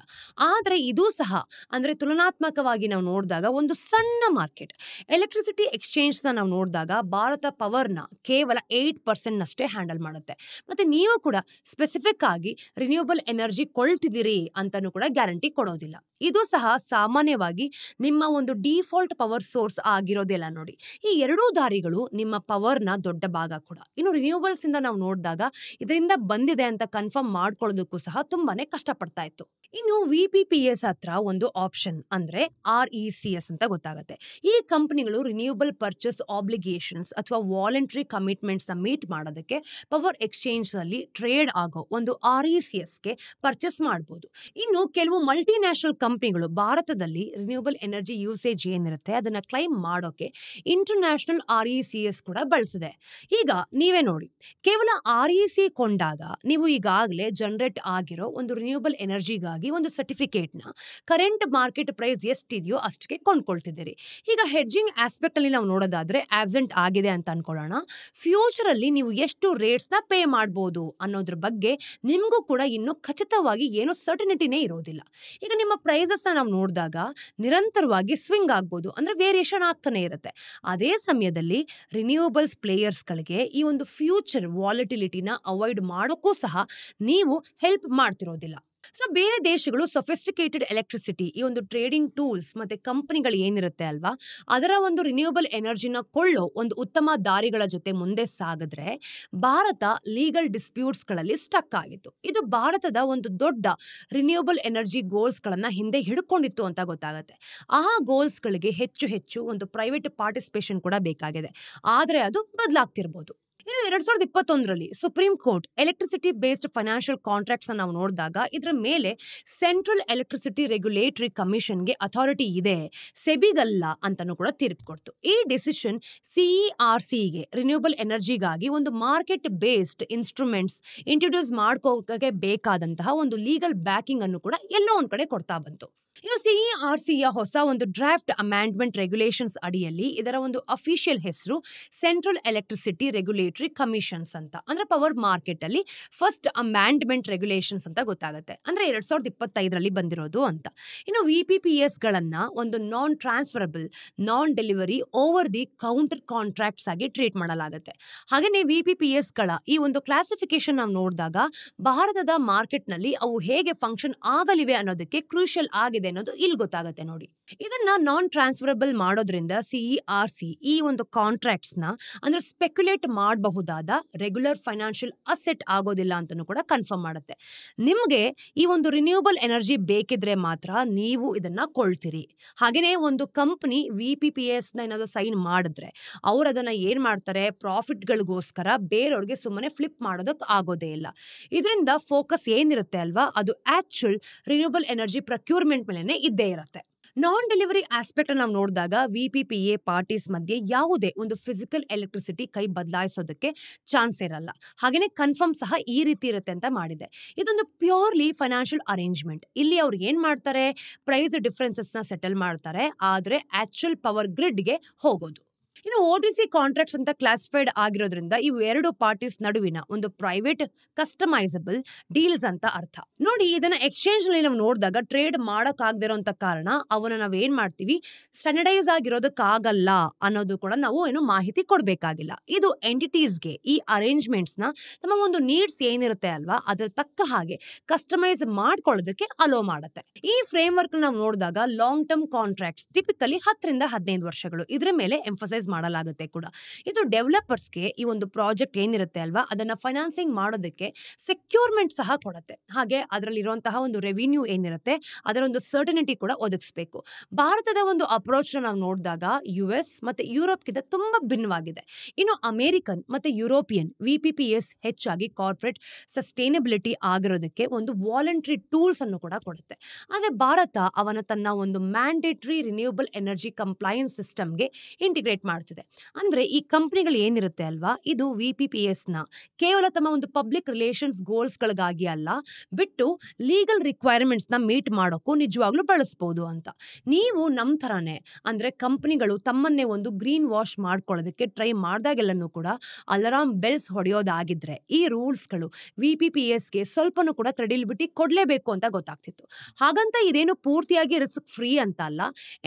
ಆದರೆ ಇದು ಸಹ ಅಂದ್ರೆ ತುಲನಾತ್ಮಕವಾಗಿ ನಾವು ನೋಡಿದಾಗ ಒಂದು ಸಣ್ಣ ಮಾರ್ಕೆಟ್. ಎಲೆಕ್ಟ್ರಿಸಿಟಿ ಎಕ್ಸ್ಚೇಂಜ್ನ ನಾವು ನೋಡಿದಾಗ ಭಾರತ ಪವರ್ನ ಕೇವಲ 8% ನಷ್ಟೇ ಹ್ಯಾಂಡಲ್ ಮಾಡುತ್ತೆ. ಮತ್ತೆ ನೀವು ಕೂಡ ಸ್ಪೆಸಿಫಿಕ್ ಆಗಿ ರಿನ್ಯೂವಬಲ್ ಎನರ್ಜಿ ಕೊಳ್ತಿದ್ದೀರಿ ಅಂತಾನೂ ಕೂಡ ಗ್ಯಾರಂಟಿ ಕೊಡೋದಿಲ್ಲ. ಇದು ಸಹ ಸಾಮಾನ್ಯವಾಗಿ ನಿಮ್ಮ ಒಂದು ಡಿಫಾಲ್ಟ್ ಪವರ್ ಸೋರ್ಸ್ ಆಗಿರೋದಿಲ್ಲ. ನೋಡಿ, ಈ ಎರಡೂ ದಾರಿಗಳು ನಿಮ್ಮ ಪವರ್ನ ದೊಡ್ಡ ಭಾಗ ಕೂಡ. ಇನ್ನು ರಿನ್ಯೂವಬಲ್ಸ್ ಇಂದ ನಾವು ನೋಡಿದಾಗ ಇದರಿಂದ ಬಂದಿದೆ ಅಂತ ಕನ್ಫರ್ಮ್ ಮಾಡ್ಕೊಳ್ಳೋದಕ್ಕೂ ಸಹ ತುಂಬಾನೇ ಕಷ್ಟಪಡ್ತಾ ಇತ್ತು. ಇನ್ನು VPPS ಹತ್ರ ಒಂದು ಆಪ್ಷನ್ ಅಂದ್ರೆ RECS ಅಂತ ಗೊತ್ತಾಗುತ್ತೆ. ಈ ಕಂಪನಿಗಳು ರಿನ್ಯೂವಬಲ್ ಪರ್ಚೇಸ್ ಆಬ್ಲಿಗೇಷನ್ಸ್ ಅಥವಾ ವಾಲಂಟರಿ ಕಮಿಟ್ಮೆಂಟ್ಸ್ ಮೀಟ್ ಮಾಡೋದಕ್ಕೆ ಪವರ್ ಎಕ್ಸ್ಚೇಂಜ್ ನಲ್ಲಿ ಟ್ರೇಡ್ ಆಗೋ ಒಂದು RECSಗೆ ಪರ್ಚೇಸ್ ಮಾಡಬಹುದು. ಇನ್ನು ಕೆಲವು ಮಲ್ಟಿನ್ಯಾಷನಲ್ ಕಂಪನಿಗಳು ಭಾರತದಲ್ಲಿ ರಿನ್ಯೂವಬಲ್ ಎನರ್ಜಿ ಯೂಸೇಜ್ ಏನಿರುತ್ತೆ ಅದನ್ನ ಕ್ಲೈಮ್ ಮಾಡೋಕೆ ಇಂಟರ್ನ್ಯಾಷನಲ್ RECS ಕೂಡ ಬಳಸಿದೆ. ಈಗ ನೀವೇ ನೋಡಿ, ಕೇವಲ REC ಕೊಂಡಾಗ ನೀವು ಈಗಾಗಲೇ ಜನರೇಟ್ ಆಗಿರೋ ಒಂದು ರಿನ್ಯೂವಬಲ್ ಎನರ್ಜಿಗಾಗಿ ಒಂದು ಸರ್ಟಿಫಿಕೇಟ್ನ ಕರೆಂಟ್ ಮಾರ್ಕೆಟ್ ಪ್ರೈಸ್ ಎಷ್ಟಿದೆಯೋ ಅಷ್ಟಕ್ಕೆ ಕೊಂಡ್ಕೊಳ್ತಿದ್ದೀರಿ. ಈಗ ಹೆಡ್ಜಿಂಗ್ ಆಸ್ಪೆಕ್ಟ್ ಅಲ್ಲಿ ನಾವು ನೋಡೋದಾದ್ರೆ ಆಬ್ಸೆಂಟ್ ಆಗಿದೆ ಅಂತ ಅನ್ಕೊಳ್ಳೋಣ. ಫ್ಯೂಚರ್ ಅಲ್ಲಿ ನೀವು ಎಷ್ಟು ರೇಟ್ಸ್ನ ಪೇ ಮಾಡಬಹುದು ಅನ್ನೋದ್ರ ಬಗ್ಗೆ ನಿಮಗೂ ಕೂಡ ಇನ್ನು ಖಚಿತವಾಗಿ ಏನೋ ಸರ್ಟಿನಿಟಿನೇ ಇರೋದಿಲ್ಲ. ಈಗ ನಿಮ್ಮ ಪ್ರೈಸಸ್ ನಾವು ನೋಡಿದಾಗ ನಿರಂತರವಾಗಿ ಸ್ವಿಂಗ್ ಆಗ್ಬೋದು, ಅಂದ್ರೆ ವೇರಿಯೇಷನ್ ಆಗ್ತಾನೆ ಇರುತ್ತೆ. ಅದೇ ಸಮಯದಲ್ಲಿ ರಿನ್ಯೂವಬಲ್ಸ್ ಪ್ಲೇಯರ್ಸ್ಗಳಿಗೆ ಈ ಒಂದು ಫ್ಯೂಚರ್ ವಾಲಿಟಿಲಿಟಿನ ಅವಾಯ್ಡ್ ಮಾಡೋಕ್ಕೂ ಸಹ ನೀವು ಹೆಲ್ಪ್ ಮಾಡ್ತಿರೋದಿಲ್ಲ. ಸೊ ಬೇರೆ ದೇಶಗಳು ಸೊಫಿಸ್ಟಿಕೇಟೆಡ್ ಎಲೆಕ್ಟ್ರಿಸಿಟಿ ಈ ಒಂದು ಟ್ರೇಡಿಂಗ್ ಟೂಲ್ಸ್ ಮತ್ತೆ ಕಂಪನಿಗಳು ಏನಿರುತ್ತೆ ಅಲ್ವಾ, ಅದರ ಒಂದು ರಿನ್ಯೂವಬಲ್ ಎನರ್ಜಿನ ಕೊಳ್ಳೋ ಒಂದು ಉತ್ತಮ ದಾರಿಗಳ ಜೊತೆ ಮುಂದೆ ಸಾಗಿದ್ರೆ ಭಾರತ ಲೀಗಲ್ ಡಿಸ್ಪ್ಯೂಟ್ಸ್ಗಳಲ್ಲಿ ಸ್ಟಕ್ ಆಗಿತ್ತು. ಇದು ಭಾರತದ ಒಂದು ದೊಡ್ಡ ರಿನ್ಯೂವಬಲ್ ಎನರ್ಜಿ ಗೋಲ್ಸ್ಗಳನ್ನ ಹಿಂದೆ ಹಿಡ್ಕೊಂಡಿತ್ತು ಅಂತ ಗೊತ್ತಾಗುತ್ತೆ. ಆ ಗೋಲ್ಸ್ಗಳಿಗೆ ಹೆಚ್ಚು ಹೆಚ್ಚು ಒಂದು ಪ್ರೈವೇಟ್ ಪಾರ್ಟಿಸಿಪೇಷನ್ ಕೂಡ ಬೇಕಾಗಿದೆ. ಆದರೆ ಅದು ಬದಲಾಗ್ತಿರ್ಬೋದು. ಇನ್ನು 2021ರಲ್ಲಿ supreme court electricity based financial contracts ನಾವು ನೋಡಿದಾಗ ಇದರ ಮೇಲೆ ಸೆಂಟ್ರಲ್ ಎಲೆಕ್ಟ್ರಿಸಿಟಿ ರೆಗ್ಯುಲೇಟರಿ ಕಮಿಷನ್ಗೆ ಅಥಾರಿಟಿ ಇದೆ, ಸೆಬಿಗಲ್ಲ ಅಂತಾನೂ ಕೂಡ ತೀರ್ಪು ಕೊಡ್ತು. ಈ ಡಿಸಿಷನ್ CERCಗೆ ರಿನ್ಯೂವಬಲ್ ಎನರ್ಜಿಗಾಗಿ ಒಂದು ಮಾರ್ಕೆಟ್ ಬೇಸ್ಡ್ ಇನ್ಸ್ಟ್ರೂಮೆಂಟ್ಸ್ ಇಂಟ್ರೊಡ್ಯೂಸ್ ಮಾಡ್ಕೋಕೆ ಬೇಕಾದಂತಹ ಒಂದು ಲೀಗಲ್ ಬ್ಯಾಕಿಂಗ್ ಅನ್ನು ಕೂಡ ಎಲ್ಲೋ ಒಂದ್ ಕಡೆ ಕೊಡ್ತಾ ಬಂತು. ಇನ್ನು CERCಯ ಹೊಸ ಒಂದು ಡ್ರಾಫ್ಟ್ ಅಮೆಂಡ್ಮೆಂಟ್ ರೆಗ್ಯುಲೇಷನ್ಸ್ ಅಡಿಯಲ್ಲಿ ಇದರ ಒಂದು ಅಫಿಷಿಯಲ್ ಹೆಸರು ಸೆಂಟ್ರಲ್ ಎಲೆಕ್ಟ್ರಿಸಿಟಿ ರೆಗ್ಯುಲೇಟರಿ ಕಮಿಷನ್ಸ್ ಅಂತ, ಅಂದ್ರೆ ಪವರ್ ಮಾರ್ಕೆಟ್ ಅಲ್ಲಿ ಫಸ್ಟ್ ಅಮೆಂಡ್ಮೆಂಟ್ ರೆಗ್ಯುಲೇಷನ್ಸ್ ಅಂತ ಗೊತ್ತಾಗುತ್ತೆ. ಅಂದ್ರೆ 2025ರಲ್ಲಿ ಬಂದಿರೋದು ಅಂತ. ಇನ್ನು VPPS ಗಳನ್ನ ಒಂದು non transferable, non delivery, over the counter contracts ಆಗಿ ಟ್ರೀಟ್ ಮಾಡಲಾಗುತ್ತೆ. ಹಾಗೆಯೇ VPPS ಗಳ ಈ ಒಂದು ಕ್ಲಾಸಿಫಿಕೇಶನ್ ನಾವು ನೋಡಿದಾಗ ಭಾರತದ ಮಾರ್ಕೆಟ್ ನಲ್ಲಿ ಅವು ಹೇಗೆ ಫಂಕ್ಷನ್ ಆಗಲಿವೆ ಅನ್ನೋದಕ್ಕೆ ಕ್ರೂಷಿಯಲ್ ಆಗಿದೆ ಆಗಿದೆ ಅನ್ನೋದು ಇಲ್ಲಿ ಗೊತ್ತಾಗುತ್ತೆ ನೋಡಿ. ಇದನ್ನ ನಾನ್ ಟ್ರಾನ್ಸ್ಫರಬಲ್ ಮಾಡೋದ್ರಿಂದ CERC ಈ ಒಂದು ಕಾಂಟ್ರಾಕ್ಟ್ಸ್ ನ ಅಂದ್ರೆ ಸ್ಪೆಕ್ಯುಲೇಟ್ ಮಾಡಬಹುದಾದ ರೆಗ್ಯುಲರ್ ಫೈನಾನ್ಷಿಯಲ್ ಅಸೆಟ್ ಆಗೋದಿಲ್ಲ ಅಂತಾನೂ ಕೂಡ ಕನ್ಫರ್ಮ್ ಮಾಡುತ್ತೆ. ನಿಮ್ಗೆ ಈ ಒಂದು ರಿನ್ಯೂಬಲ್ ಎನರ್ಜಿ ಬೇಕಿದ್ರೆ ಮಾತ್ರ ನೀವು ಇದನ್ನ ಕೊಳ್ತೀರಿ. ಹಾಗೇನೆ ಒಂದು ಕಂಪನಿ VPPS ನ ಏನಾದ್ರು ಸೈನ್ ಮಾಡಿದ್ರೆ ಅವ್ರು ಅದನ್ನ ಏನ್ ಮಾಡ್ತಾರೆ, ಪ್ರಾಫಿಟ್ಗಳಿಗೋಸ್ಕರ ಬೇರೆಯವ್ರಿಗೆ ಸುಮ್ಮನೆ ಫ್ಲಿಪ್ ಮಾಡೋದಕ್ಕೆ ಆಗೋದೇ ಇಲ್ಲ. ಇದರಿಂದ ಫೋಕಸ್ ಏನಿರುತ್ತೆ ಅಲ್ವಾ, ಅದು ಆಕ್ಚುಲ್ ರಿನ್ಯೂಬಲ್ ಎನರ್ಜಿ ಪ್ರಕ್ಯೂರ್ಮೆಂಟ್ ಮೇಲೆನೆ ಇದ್ದೇ ಇರುತ್ತೆ. ನಾನ್ ಡೆಲಿವರಿ ಆಸ್ಪೆಕ್ಟ್ ನಾವು ನೋಡಿದಾಗ VPPA ಪಾರ್ಟೀಸ್ ಮಧ್ಯೆ ಯಾವುದೇ ಒಂದು ಫಿಸಿಕಲ್ ಎಲೆಕ್ಟ್ರಿಸಿಟಿ ಕೈ ಬದಲಾಯಿಸೋದಕ್ಕೆ ಚಾನ್ಸ್ ಇರಲ್ಲ. ಹಾಗೇನೆ ಕನ್ಫರ್ಮ್ ಸಹ ಈ ರೀತಿ ಇರುತ್ತೆ ಅಂತ ಮಾಡಿದೆ. ಇದೊಂದು ಪ್ಯೂರ್ಲಿ ಫೈನಾನ್ಷಿಯಲ್ ಅರೇಂಜ್ಮೆಂಟ್. ಇಲ್ಲಿ ಅವ್ರು ಏನ್ ಮಾಡ್ತಾರೆ, ಪ್ರೈಸ್ ಡಿಫರೆನ್ಸಸ್ ನ ಸೆಟಲ್ ಮಾಡ್ತಾರೆ, ಆದ್ರೆ ಆಕ್ಚುಲ್ ಪವರ್ ಗ್ರಿಡ್ಗೆ ಹೋಗೋದು. ಇನ್ನು OTC ಕಾಂಟ್ರಾಕ್ಟ್ಸ್ ಅಂತ ಕ್ಲಾಸಿಫೈಡ್ ಆಗಿರೋದ್ರಿಂದ ಇವು ಎರಡು ಪಾರ್ಟೀಸ್ ನಡುವಿನ ಒಂದು ಪ್ರೈವೇಟ್ ಕಸ್ಟಮೈಸಬಲ್ ಡೀಲ್ಸ್ ಅಂತ ಅರ್ಥ. ನೋಡಿ, ಇದನ್ನ ಎಕ್ಸ್ಚೇಂಜ್ ನಲ್ಲಿ ನಾವು ನೋಡಿದಾಗ ಟ್ರೇಡ್ ಮಾಡಕ್ಕಾಗದಿರೋಂತ ಕಾರಣ ಅವನ್ನ ನಾವ್ ಏನ್ ಮಾಡ್ತೀವಿ, ಸ್ಟ್ಯಾಂಡರ್ಡೈಸ್ ಆಗಿರೋದಕ್ಕಾಗಲ್ಲ ಅನ್ನೋದು ಕೂಡ ನಾವು ಏನು ಮಾಹಿತಿ ಕೊಡ್ಬೇಕಾಗಿಲ್ಲ. ಇದು ಎಂಟಿಟೀಸ್ಗೆ ಈ ಅರೇಂಜ್ಮೆಂಟ್ಸ್ ನ ತಮ್ಮ ಒಂದು ನೀಡ್ಸ್ ಏನಿರುತ್ತೆ ಅಲ್ವಾ, ಅದ್ರ ತಕ್ಕ ಹಾಗೆ ಕಸ್ಟಮೈಸ್ ಮಾಡ್ಕೊಳ್ಳೋದಕ್ಕೆ ಅಲೋ ಮಾಡುತ್ತೆ. ಈ ಫ್ರೇಮ್ ವರ್ಕ್ ನಾವು ನೋಡಿದಾಗ ಲಾಂಗ್ ಟರ್ಮ್ ಕಾಂಟ್ರಾಕ್ಟ್ಸ್ ಟಿಪಿಕಲಿ 10 ರಿಂದ 15 ವರ್ಷಗಳು ಇದ್ರ ಮೇಲೆ ಎಂಫಸೈಸ್ ಮಾಡಲಾಗುತ್ತೆ ಕೂಡ. ಇದು ಡೆವಲಪರ್ಸ್ಗೆ ಈ ಒಂದು ಪ್ರಾಜೆಕ್ಟ್ ಏನಿರುತ್ತೆ ಅಲ್ವಾ, ಅದನ್ನ ಫೈನಾನ್ಸಿಂಗ್ ಮಾಡೋದಕ್ಕೆ ಸೆಕ್ಯೂರ್ಮೆಂಟ್ ಸಹ ಕೊಡುತ್ತೆ. ಹಾಗೆ ಅದರಲ್ಲಿ ಇರುವಂತಹ ಒಂದು ರೆವಿನ್ಯೂ ಏನಿರುತ್ತೆ ಅದರ ಒಂದು ಸರ್ಟನಿಟಿ ಕೂಡ ಒದಗಿಸಬೇಕು. ಭಾರತದ ಒಂದು ಅಪ್ರೋಚ್ ನಾವು ನೋಡಿದಾಗ US ಮತ್ತೆ ಯುರೋಪ್ಗಿಂತ ತುಂಬಾ ಭಿನ್ನವಾಗಿದೆ. ಇನ್ನು ಅಮೆರಿಕನ್ ಮತ್ತೆ ಯುರೋಪಿಯನ್ VPPS ಹೆಚ್ಚಾಗಿ ಕಾರ್ಪೊರೇಟ್ ಸಸ್ಟೈನಬಿಲಿಟಿ ಆಗಿರೋದಕ್ಕೆ ಒಂದು ವಾಲಂಟರಿ ಟೂಲ್ಸ್ ಅನ್ನು ಕೂಡ ಕೊಡುತ್ತೆ. ಆದ್ರೆ ಭಾರತ ಅವನ ತನ್ನ ಒಂದು ಮ್ಯಾಂಡೇಟರಿ ರಿನ್ಯೂಬಲ್ ಎನರ್ಜಿ ಕಂಪ್ಲೈನ್ಸ್ ಸಿಸ್ಟಮ್ಗೆ ಇಂಟಿಗ್ರೇಟ್ ಮಾಡ್ತಿದೆ. ಅಂದ್ರೆ ಈ ಕಂಪನಿಗಳು ಏನಿರುತ್ತೆ ಅಲ್ವಾ, ಇದು VPPS ನ ಕೇವಲ ತಮ್ಮ ಒಂದು ಪಬ್ಲಿಕ್ ರಿಲೇಷನ್ಸ್ ಗೋಲ್ಸ್ ಗಳಿಗಾಗಿ ಅಲ್ಲ, ಬಿಟ್ಟು ಲೀಗಲ್ ರಿಕ್ವೈರ್ಮೆಂಟ್ಸ್ ನ ಮೀಟ್ ಮಾಡೋಕ್ಕೂ ನಿಜವಾಗ್ಲೂ ಬಳಸಬಹುದು ಅಂತ. ನೀವು ನಮ್ ತರಾನೇ ಅಂದ್ರೆ ಕಂಪನಿಗಳು ತಮ್ಮನ್ನೇ ಒಂದು ಗ್ರೀನ್ ವಾಶ್ ಮಾಡ್ಕೊಳ್ಳೋದಕ್ಕೆ ಟ್ರೈ ಮಾಡ್ದಾಗೆಲ್ಲನೂ ಕೂಡ ಅಲಾರಾಮ್ ಬೆಲ್ಸ್ ಹೊಡೆಯೋದಾಗಿದ್ರೆ ಈ ರೂಲ್ಸ್ಗಳು VPPSಗೆ ಸ್ವಲ್ಪನೂ ಕೂಡ ಕ್ರೆಡಿಬಿಲಿಟಿ ಕೊಡ್ಲೇಬೇಕು ಅಂತ ಗೊತ್ತಾಗ್ತಿತ್ತು. ಹಾಗಂತ ಇದೇನು ಪೂರ್ತಿಯಾಗಿ ರಿಸ್ಕ್ ಫ್ರೀ ಅಂತ ಅಲ್ಲ.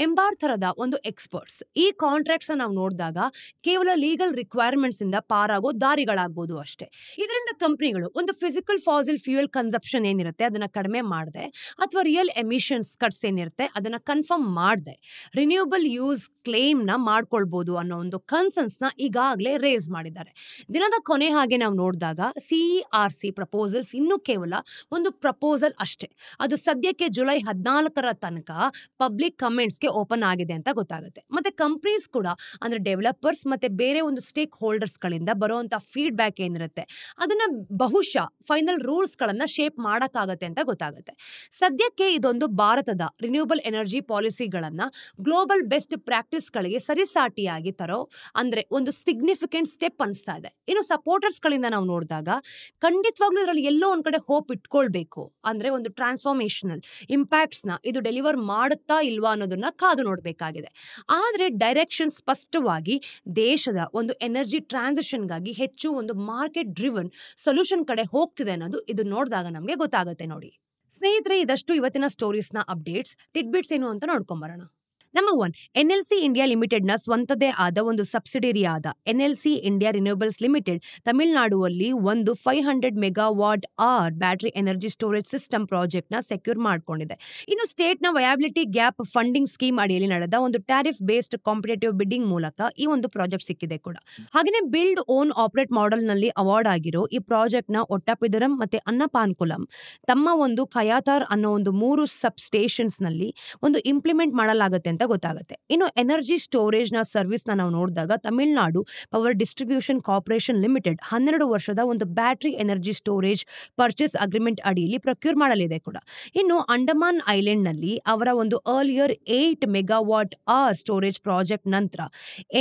ಎಂಬಾರ್ ತರದ ಒಂದು ಎಕ್ಸ್ಪರ್ಟ್ಸ್ ಈ ಕಾಂಟ್ರಾಕ್ಟ್ಸ್ ನಾವು ನೋಡಿದಾಗ ಕೇವಲ ಲೀಗಲ್ ರಿಕ್ವೈರ್ಮೆಂಟ್ಸ್ ಇಂದ ಪಾರಾಗೋ ದಾರಿಗಳಾಗಬಹುದು ಅಷ್ಟೇ. ಇದರಿಂದ ಕಂಪನಿಗಳು ಒಂದು ಫಿಸಿಕಲ್ ಫಾಸಿಲ್ ಫ್ಯೂಯಲ್ ಕನ್ಸಪ್ಷನ್ ಏನಿರುತ್ತೆ ಅದನ್ನ ಕಡಿಮೆ ಮಾಡದೆ, ಅಥವಾ ರಿಯಲ್ ಎಮಿಷನ್ಸ್ ಕಟ್ಸ್ ಏನಿರುತ್ತೆ ಅದನ್ನ ಕನ್ಫರ್ಮ್ ಮಾಡದೆ ರಿನ್ಯೂಬಲ್ ಯೂಸ್ ಕ್ಲೇಮ್ ನ ಮಾಡ್ಕೊಳ್ಬಹುದು ಅನ್ನೋ ಒಂದು ಕನ್ಸರ್ನ್ಸ್ ನ ಈಗಾಗಲೇ ರೇಸ್ ಮಾಡಿದ್ದಾರೆ. ದಿನದ ಕೊನೆ ಹಾಗೆ ನಾವು ನೋಡಿದಾಗ CERC ಪ್ರಪೋಸಲ್ಸ್ ಇನ್ನೂ ಕೇವಲ ಒಂದು ಪ್ರಪೋಸಲ್ ಅಷ್ಟೇ. ಅದು ಸದ್ಯಕ್ಕೆ ಜುಲೈ 14ರ ತನಕ ಪಬ್ಲಿಕ್ ಕಮೆಂಟ್ಸ್ಗೆ ಓಪನ್ ಆಗಿದೆ ಅಂತ ಗೊತ್ತಾಗುತ್ತೆ. ಮತ್ತೆ ಕಂಪನೀಸ್ ಕೂಡ ಅಂದ್ರೆ ಡೆವಲಪರ್ಸ್ ಮತ್ತೆ ಬೇರೆ ಒಂದು ಸ್ಟೇಕ್ ಹೋಲ್ಡರ್ಸ್ ಗಳಿಂದ ಬರುವಂತ ಫೀಡ್ಬ್ಯಾಕ್ ಏನಿರುತ್ತೆ ಅದನ್ನ ಬಹುಶಃ ಫೈನಲ್ ರೂಲ್ಸ್ ಗಳನ್ನ ಶೇಪ್ ಮಾಡಕ್ಕಾಗತ್ತೆ ಅಂತ ಗೊತ್ತಾಗುತ್ತೆ. ಸದ್ಯಕ್ಕೆ ಇದೊಂದು ಭಾರತದ ರಿನ್ಯೂಬಲ್ ಎನರ್ಜಿ ಪಾಲಿಸಿಗಳನ್ನ ಗ್ಲೋಬಲ್ ಬೆಸ್ಟ್ ಪ್ರಾಕ್ಟೀಸ್ ಗಳಿಗೆ ಸರಿಸಾಟಿಯಾಗಿ ತರೋ ಅಂದ್ರೆ ಒಂದು ಸಿಗ್ನಿಫಿಕೆಂಟ್ ಸ್ಟೆಪ್ ಅನಿಸ್ತಾ ಇದೆ. ಇನ್ನು ಸಪೋರ್ಟರ್ಸ್ ಗಳಿಂದ ನಾವು ನೋಡಿದಾಗ ಖಂಡಿತವಾಗ್ಲೂ ಇದರಲ್ಲಿ ಎಲ್ಲೋ ಒಂದ್ ಕಡೆ ಹೋಪ್ ಇಟ್ಕೊಳ್ಬೇಕು. ಅಂದ್ರೆ ಒಂದು ಟ್ರಾನ್ಸ್ಫಾರ್ಮೇಶನಲ್ ಇಂಪ್ಯಾಕ್ಟ್ಸ್ ನ ಇದು ಡೆಲಿವರ್ ಮಾಡುತ್ತಾ ಇಲ್ವಾ ಅನ್ನೋದನ್ನ ಕಾದು ನೋಡ್ಬೇಕಾಗಿದೆ. ಆದ್ರೆ ಡೈರೆಕ್ಷನ್ ಸ್ಪಷ್ಟವಾಗಿ ದೇಶದ ಒಂದು ಎನರ್ಜಿ ಟ್ರಾನ್ಸಿಷನ್ಗಾಗಿ ಹೆಚ್ಚು ಒಂದು ಮಾರ್ಕೆಟ್ ಡ್ರಿವನ್ ಸೊಲ್ಯೂಷನ್ ಕಡೆ ಹೋಗ್ತಿದೆ ಅನ್ನೋದು ಇದು ನೋಡಿದಾಗ ನಮಗೆ ಗೊತ್ತಾಗುತ್ತೆ ನೋಡಿ. ಸ್ನೇಹಿತರೆ, ಇದಷ್ಟು ಇವತ್ತಿನ ಸ್ಟೋರೀಸ್ನ ಅಪ್ಡೇಟ್ಸ್. ಟಿಡ್ಬಿಟ್ಸ್ ಏನು ಅಂತ ನೋಡ್ಕೊಂಬರೋಣ. ನಂಬರ್ 1, NLC ಇಂಡಿಯಾ ಲಿಮಿಟೆಡ್ನ ಸ್ವಂತದೇ ಆದ ಒಂದು ಸಬ್ಸಿಡರಿ ಆದ NLC ಇಂಡಿಯಾ ರಿನ್ಯೂಬಲ್ಸ್ ಲಿಮಿಟೆಡ್ ತಮಿಳುನಾಡುವಲ್ಲಿ ಒಂದು 500 megawatt hour battery energy storage system project ನ ಸೆಕ್ಯೂರ್ ಮಾಡ್ಕೊಂಡಿದೆ. ಇನ್ನು ಸ್ಟೇಟ್ ನ ವಯಾಬಿಲಿಟಿ ಗ್ಯಾಪ್ ಫಂಡಿಂಗ್ ಸ್ಕೀಮ್ ಅಡಿಯಲ್ಲಿ ನಡೆದ ಒಂದು ಟ್ಯಾರಿಫ್ ಬೇಸ್ಡ್ ಕಾಂಪಿಟೇಟಿವ್ ಬಿಡ್ಡಿಂಗ್ ಮೂಲಕ ಈ ಒಂದು ಪ್ರಾಜೆಕ್ಟ್ ಸಿಕ್ಕಿದೆ ಕೂಡ. ಹಾಗೆಯೇ ಬಿಲ್ಡ್ ಓನ್ ಆಪರೇಟ್ ಮಾಡೆಲ್ ನಲ್ಲಿ ಅವಾರ್ಡ್ ಆಗಿರೋ ಈ ಪ್ರಾಜೆಕ್ಟ್ ನ ಒಟ್ಟಪಿದರಂ ಮತ್ತೆ ಅನ್ನಪಾನ್ಕುಲಂ ತಮ್ಮ ಒಂದು ಖಯಾತಾರ್ ಅನ್ನೋ ಒಂದು 3 ಸಬ್ ಸ್ಟೇಷನ್ಸ್ ನಲ್ಲಿ ಒಂದು ಇಂಪ್ಲಿಮೆಂಟ್ ಮಾಡಲಾಗುತ್ತೆ ಅಂತ ಗೊತ್ತಾಗುತ್ತೆ. ಇನ್ನು ಎನರ್ಜಿ ಸ್ಟೋರೇಜ್ ನ ಸರ್ವಿಸ್ ನಾವು ನೋಡಿದಾಗ Tamil Nadu power distribution corporation limited 12 ವರ್ಷದ ಒಂದು battery energy storage purchase agreement ಅಡಿಯಲ್ಲಿ ಪ್ರೊಕ್ಯೂರ್ ಮಾಡಲಿದೆ ಕೂಡ. ಇನ್ನು ಅಂಡಮಾನ್ ಐಲ್ಯಾಂಡ್ ನಲ್ಲಿ ಅವರ ಒಂದು earlier 8 megawatt hour storage project ನಂತರ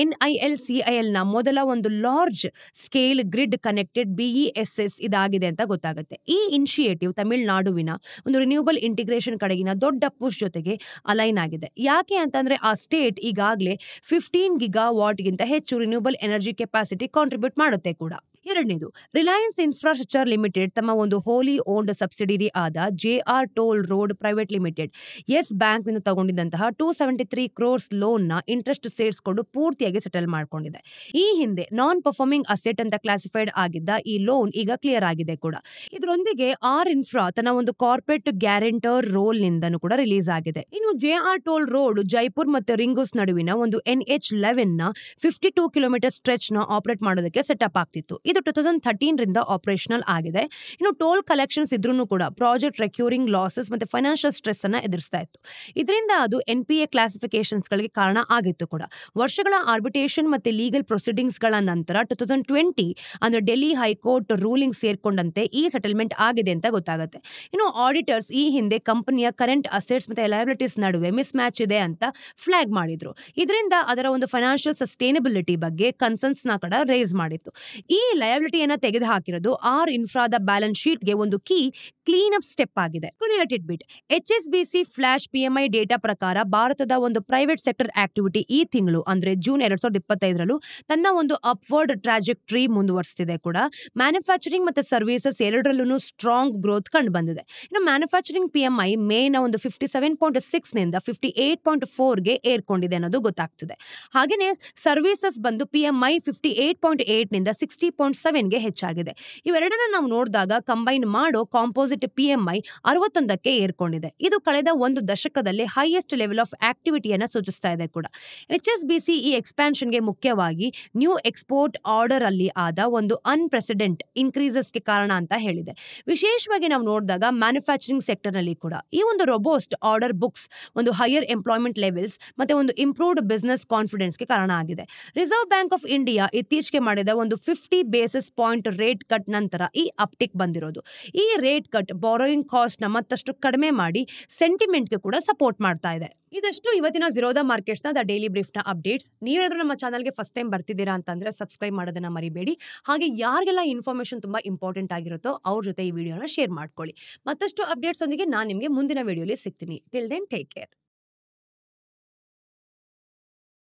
NILCIL ನ ಮೊದಲ ಒಂದು large scale grid connected BESS ಇದಾಗಿದೆ ಅಂತ ಗೊತ್ತಾಗುತ್ತೆ. ಈ ಇನಿಷಿಯೇಟಿವ್ ತಮಿಳುನಾಡುವಿನ ಒಂದು ರಿನ್ಯೂಬಲ್ ಇಂಟಿಗ್ರೇಷನ್ ಕಡೆಗಿನ ದೊಡ್ಡ ಪುಷ್ ಜೊತೆಗೆ ಅಲೈನ್ ಆಗಿದೆ. ಯಾಕೆ ಅಂತಂದ್ರೆ ಆ ಸ್ಟೇಟ್ ಈಗಾಗಲೇ 15 ಗಿಗಾವಾಟ್ ಗಿಂತ ಹೆಚ್ಚು ರಿನ್ಯೂಬಲ್ ಎನರ್ಜಿ ಕೆಪಾಸಿಟಿ ಕಾಂಟ್ರಿಬ್ಯೂಟ್ ಮಾಡುತ್ತೆ ಕೂಡ. ಎರಡನೇದು, ರಿಲಯನ್ಸ್ ಇನ್ಫ್ರಾಸ್ಟ್ರಕ್ಚರ್ ಲಿಮಿಟೆಡ್ ತಮ್ಮ ಒಂದು ಹೋಲಿ ಓನ್ಡ್ ಸಬ್ಸಿಡಿಯರಿ ಆದ JR toll road private limited Yes bank ನಿಂದ ತಗೊಂಡಿದ್ದಂತಹ 273 ಕ್ರೋರ್ಸ್ ಲೋನ್ ನ ಇಂಟ್ರೆಸ್ಟ್ ಸೇರಿಸಿಕೊಂಡು ಪೂರ್ತಿಯಾಗಿ ಸೆಟಲ್ ಮಾಡ್ಕೊಂಡಿದೆ. ಈ ಹಿಂದೆ ನಾನ್ ಪರ್ಫಾರ್ಮಿಂಗ್ ಅಸೆಟ್ ಅಂತ ಕ್ಲಾಸಿಫೈಡ್ ಆಗಿದ್ದ ಈ ಲೋನ್ ಈಗ ಕ್ಲಿಯರ್ ಆಗಿದೆ ಕೂಡ. ಇದರೊಂದಿಗೆ ಆರ್ ಇನ್ಫ್ರಾ ತನ್ನ ಒಂದು ಕಾರ್ಪೊರೇಟ್ ಗ್ಯಾರಂಟರ್ ರೋಲ್ ನಿಂದನೂ ಕೂಡ ರಿಲೀಸ್ ಆಗಿದೆ. ಇನ್ನು JR ಟೋಲ್ ರೋಡ್ ಜೈಪುರ್ ಮತ್ತು ರಿಂಗೂಸ್ ನಡುವಿನ ಒಂದು NH11 ನ 52 ಕಿಲೋಮೀಟರ್ ಸ್ಟ್ರೆಚ್ ನ ಆಪರೇಟ್ ಮಾಡೋದಕ್ಕೆ ಸೆಟಪ್ ಆಗ್ತಿತ್ತು. ಇದು 2013 ರಿಂದ ಆಪರೇಷನಲ್ ಆಗಿದೆ. ಇನ್ನು ಟೋಲ್ ಕಲೆಕ್ಷನ್ಸ್ ಇದ್ರೂ ಕೂಡ ಪ್ರಾಜೆಕ್ಟ್ ರೆಕ್ಯೂರಿಂಗ್ ಲಾಸಸ್ ಮತ್ತೆ ಫೈನಾನ್ಷಿಯಲ್ ಸ್ಟ್ರೆಸ್ ಅನ್ನ ಎದುರಿಸ್ತಾ ಇತ್ತು. ಇದರಿಂದ ಅದು NPA ಕ್ಲಾಸಿಫಿಕೇಶನ್ಸ್ ಗಳಿಗೆ ಕಾರಣ ಆಗಿತ್ತು ಕೂಡ. ವರ್ಷಗಳ ಆರ್ಬಿಟ್ರೇಷನ್ ಮತ್ತೆ ಲೀಗಲ್ ಪ್ರೊಸೀಡಿಂಗ್ಸ್ ಗಳ ನಂತರ 2020 ಅಂದ್ರೆ ಡೆಲ್ಲಿ ಹೈಕೋರ್ಟ್ ರೂಲಿಂಗ್ ಸೇರ್ಕೊಂಡಂತೆ ಈ ಸೆಟಲ್ಮೆಂಟ್ ಆಗಿದೆ ಅಂತ ಗೊತ್ತಾಗುತ್ತೆ. ಇನ್ನು ಆಡಿಟರ್ಸ್ ಈ ಹಿಂದೆ ಕಂಪನಿಯ ಕರೆಂಟ್ ಅಸೆಟ್ಸ್ ಮತ್ತೆ ಲಯಬಿಲಿಟೀಸ್ ನಡುವೆ ಮಿಸ್ ಮ್ಯಾಚ್ ಇದೆ ಅಂತ ಫ್ಲಾಗ್ ಮಾಡಿದ್ರು. ಇದರಿಂದ ಅದರ ಒಂದು ಫೈನಾನ್ಷಿಯಲ್ ಸಸ್ಟೈನಬಿಲಿಟಿ ಬಗ್ಗೆ ಕನ್ಸರ್ನ್ಸ್ ನ ಕಡೆ ರೇಸ್ ಮಾಡಿತ್ತು. ಈ ಲಯಬಿಲಿಟಿಯನ್ನ ತೆಗೆದು ಹಾಕಿರೋದು ಆರ್ ಇನ್ಫ್ರಾದ ಬ್ಯಾಲೆನ್ಸ್ ಶೀಟ್ ಗೆ ಒಂದು ಕ್ಲೀನ್ ಅಪ್ ಸ್ಟೆಪ್ ಆಗಿದೆ. ಕೊನೆಯ ಬಿಟ್, HSBC ಫ್ಲಾಶ್ PMI ಡೇಟಾ ಪ್ರಕಾರ ಭಾರತದ ಒಂದು ಪ್ರೈವೇಟ್ ಸೆಕ್ಟರ್ ಆಕ್ಟಿವಿಟಿ ಈ ತಿಂಗಳು ಅಂದ್ರೆ ಜೂನ್ 2025 ತನ್ನ ಒಂದು ಅಪ್ವರ್ಡ್ ಟ್ರಾಜೆಕ್ಟರಿ ಮುಂದುವರಿಸುತ್ತಿದೆ ಕೂಡ. ಮ್ಯಾನುಫ್ಯಾಕ್ಚರಿಂಗ್ ಮತ್ತೆ ಸರ್ವಿಸಸ್ ಎರಡರಲ್ಲೂ ಸ್ಟ್ರಾಂಗ್ ಗ್ರೋತ್ ಕಂಡು ಬಂದಿದೆ. ಇನ್ನು ಮ್ಯಾನುಫ್ಯಾಕ್ಚರಿಂಗ್ PMI ಮೇನ ಒಂದು 57.6 ನಿಂದ 58.4 ಗೆ ಏರ್ಕೊಂಡಿದೆ ಅನ್ನೋದು ಗೊತ್ತಾಗ್ತಿದೆ. ಹಾಗೇನೆ ಸರ್ವಿಸಸ್ ಬಂದು PMI 58.8 ನಿಂದ 60.7 ಗೆ ಹೆಚ್ಚಾಗಿದೆ. ಇವೆರಡನ್ನ ನಾವು ನೋಡಿದಾಗ ಕಂಬೈನ್ ಮಾಡೋ ಕಾಂಪೋಸಿಟ್ PMI 61ಕ್ಕೆ ಏರ್ಕೊಂಡಿದೆ. ಇದು ಕಳೆದ ಒಂದು ದಶಕದಲ್ಲಿ ಹೈಯೆಸ್ಟ್ ಲೆವೆಲ್ ಆಫ್ ಆಕ್ಟಿವಿಟಿಯನ್ನ ಸೂಚಿಸ್ತಾ ಇದೆ ಕೂಡ. HSBC ಈ ಎಕ್ಸ್ಪಾನ್ಷನ್ಗೆ ಮುಖ್ಯವಾಗಿ ನ್ಯೂ ಎಕ್ಸ್ಪೋರ್ಟ್ ಆರ್ಡರ್ ಅಲ್ಲಿ ಆದ ಒಂದು ಅನ್‌ಪ್ರೆಸಿಡೆಂಟ್ ಇನ್ಕ್ರೀಸಸ್ಗೆ ಕಾರಣ ಅಂತ ಹೇಳಿದೆ. ವಿಶೇಷವಾಗಿ ನಾವು ನೋಡಿದಾಗ ಮ್ಯಾನುಫ್ಯಾಕ್ಚರಿಂಗ್ ಸೆಕ್ಟರ್ ನಲ್ಲಿ ಕೂಡ ಈ ಒಂದು ರೊಬೋಸ್ಟ್ ಆರ್ಡರ್ ಬುಕ್ಸ್ ಒಂದು ಹೈಯರ್ ಎಂಪ್ಲಾಯ್ಮೆಂಟ್ ಲೆವೆಲ್ಸ್ ಮತ್ತೆ ಒಂದು ಇಂಪ್ರೂವ್ಡ್ ಬಿಸಿನೆಸ್ ಕಾನ್ಫಿಡೆನ್ಸ್ಗೆ ಕಾರಣ ಆಗಿದೆ. ರಿಸರ್ವ್ ಬ್ಯಾಂಕ್ ಆಫ್ ಇಂಡಿಯಾ ಇತ್ತೀಚೆಗೆ ಮಾಡಿದ ಒಂದು 50 ಬೇಸಿಸ್ ಪಾಯಿಂಟ್ ರೇಟ್ ಕಟ್ ನಂತರ ಈ ಅಪ್ಟಿಕ್ ಬಂದಿರೋದು. ಈ ರೇಟ್ ಕಟ್ ಬಾರೋಯಿಂಗ್ ಕಾಸ್ಟ್ ನ ಮತ್ತಷ್ಟು ಕಡಿಮೆ ಮಾಡಿ ಸೆಂಟಿಮೆಂಟ್ಗೆ ಕೂಡ ಸಪೋರ್ಟ್ ಮಾಡ್ತಾ ಇದೆ. ಇದಷ್ಟು ಇವತ್ತಿನ ಝೀರೋದಾ ಮಾರ್ಕೆಟ್ಸ್ ನ ದ ಡೈಲಿ ಬ್ರೀಫ್ ನ ಅಪ್ಡೇಟ್ಸ್. ನೀವೇನಾದ್ರೂ ನಮ್ಮ ಚಾನಲ್ಗೆ ಫಸ್ಟ್ ಟೈಮ್ ಬರ್ತಿದ್ದೀರಾ ಅಂತಂದ್ರೆ ಸಬ್ಸ್ಕ್ರೈಬ್ ಮಾಡೋದನ್ನ ಮರಿಬೇಡಿ. ಹಾಗೆ ಯಾರಿಗೆಲ್ಲ ಇನ್ಫಾರ್ಮೇಶನ್ ತುಂಬಾ ಇಂಪಾರ್ಟೆಂಟ್ ಆಗಿರುತ್ತೋ ಅವ್ರ ಜೊತೆ ಈ ವಿಡಿಯೋನ ಶೇರ್ ಮಾಡ್ಕೊಳ್ಳಿ. ಮತ್ತಷ್ಟು ಅಪ್ಡೇಟ್ಸ್ ಒಂದಿಗೆ ನಾನು ನಿಮಗೆ ಮುಂದಿನ ವಿಡಿಯೋಲಿ ಸಿಗ್ತೀನಿ. Till then take care.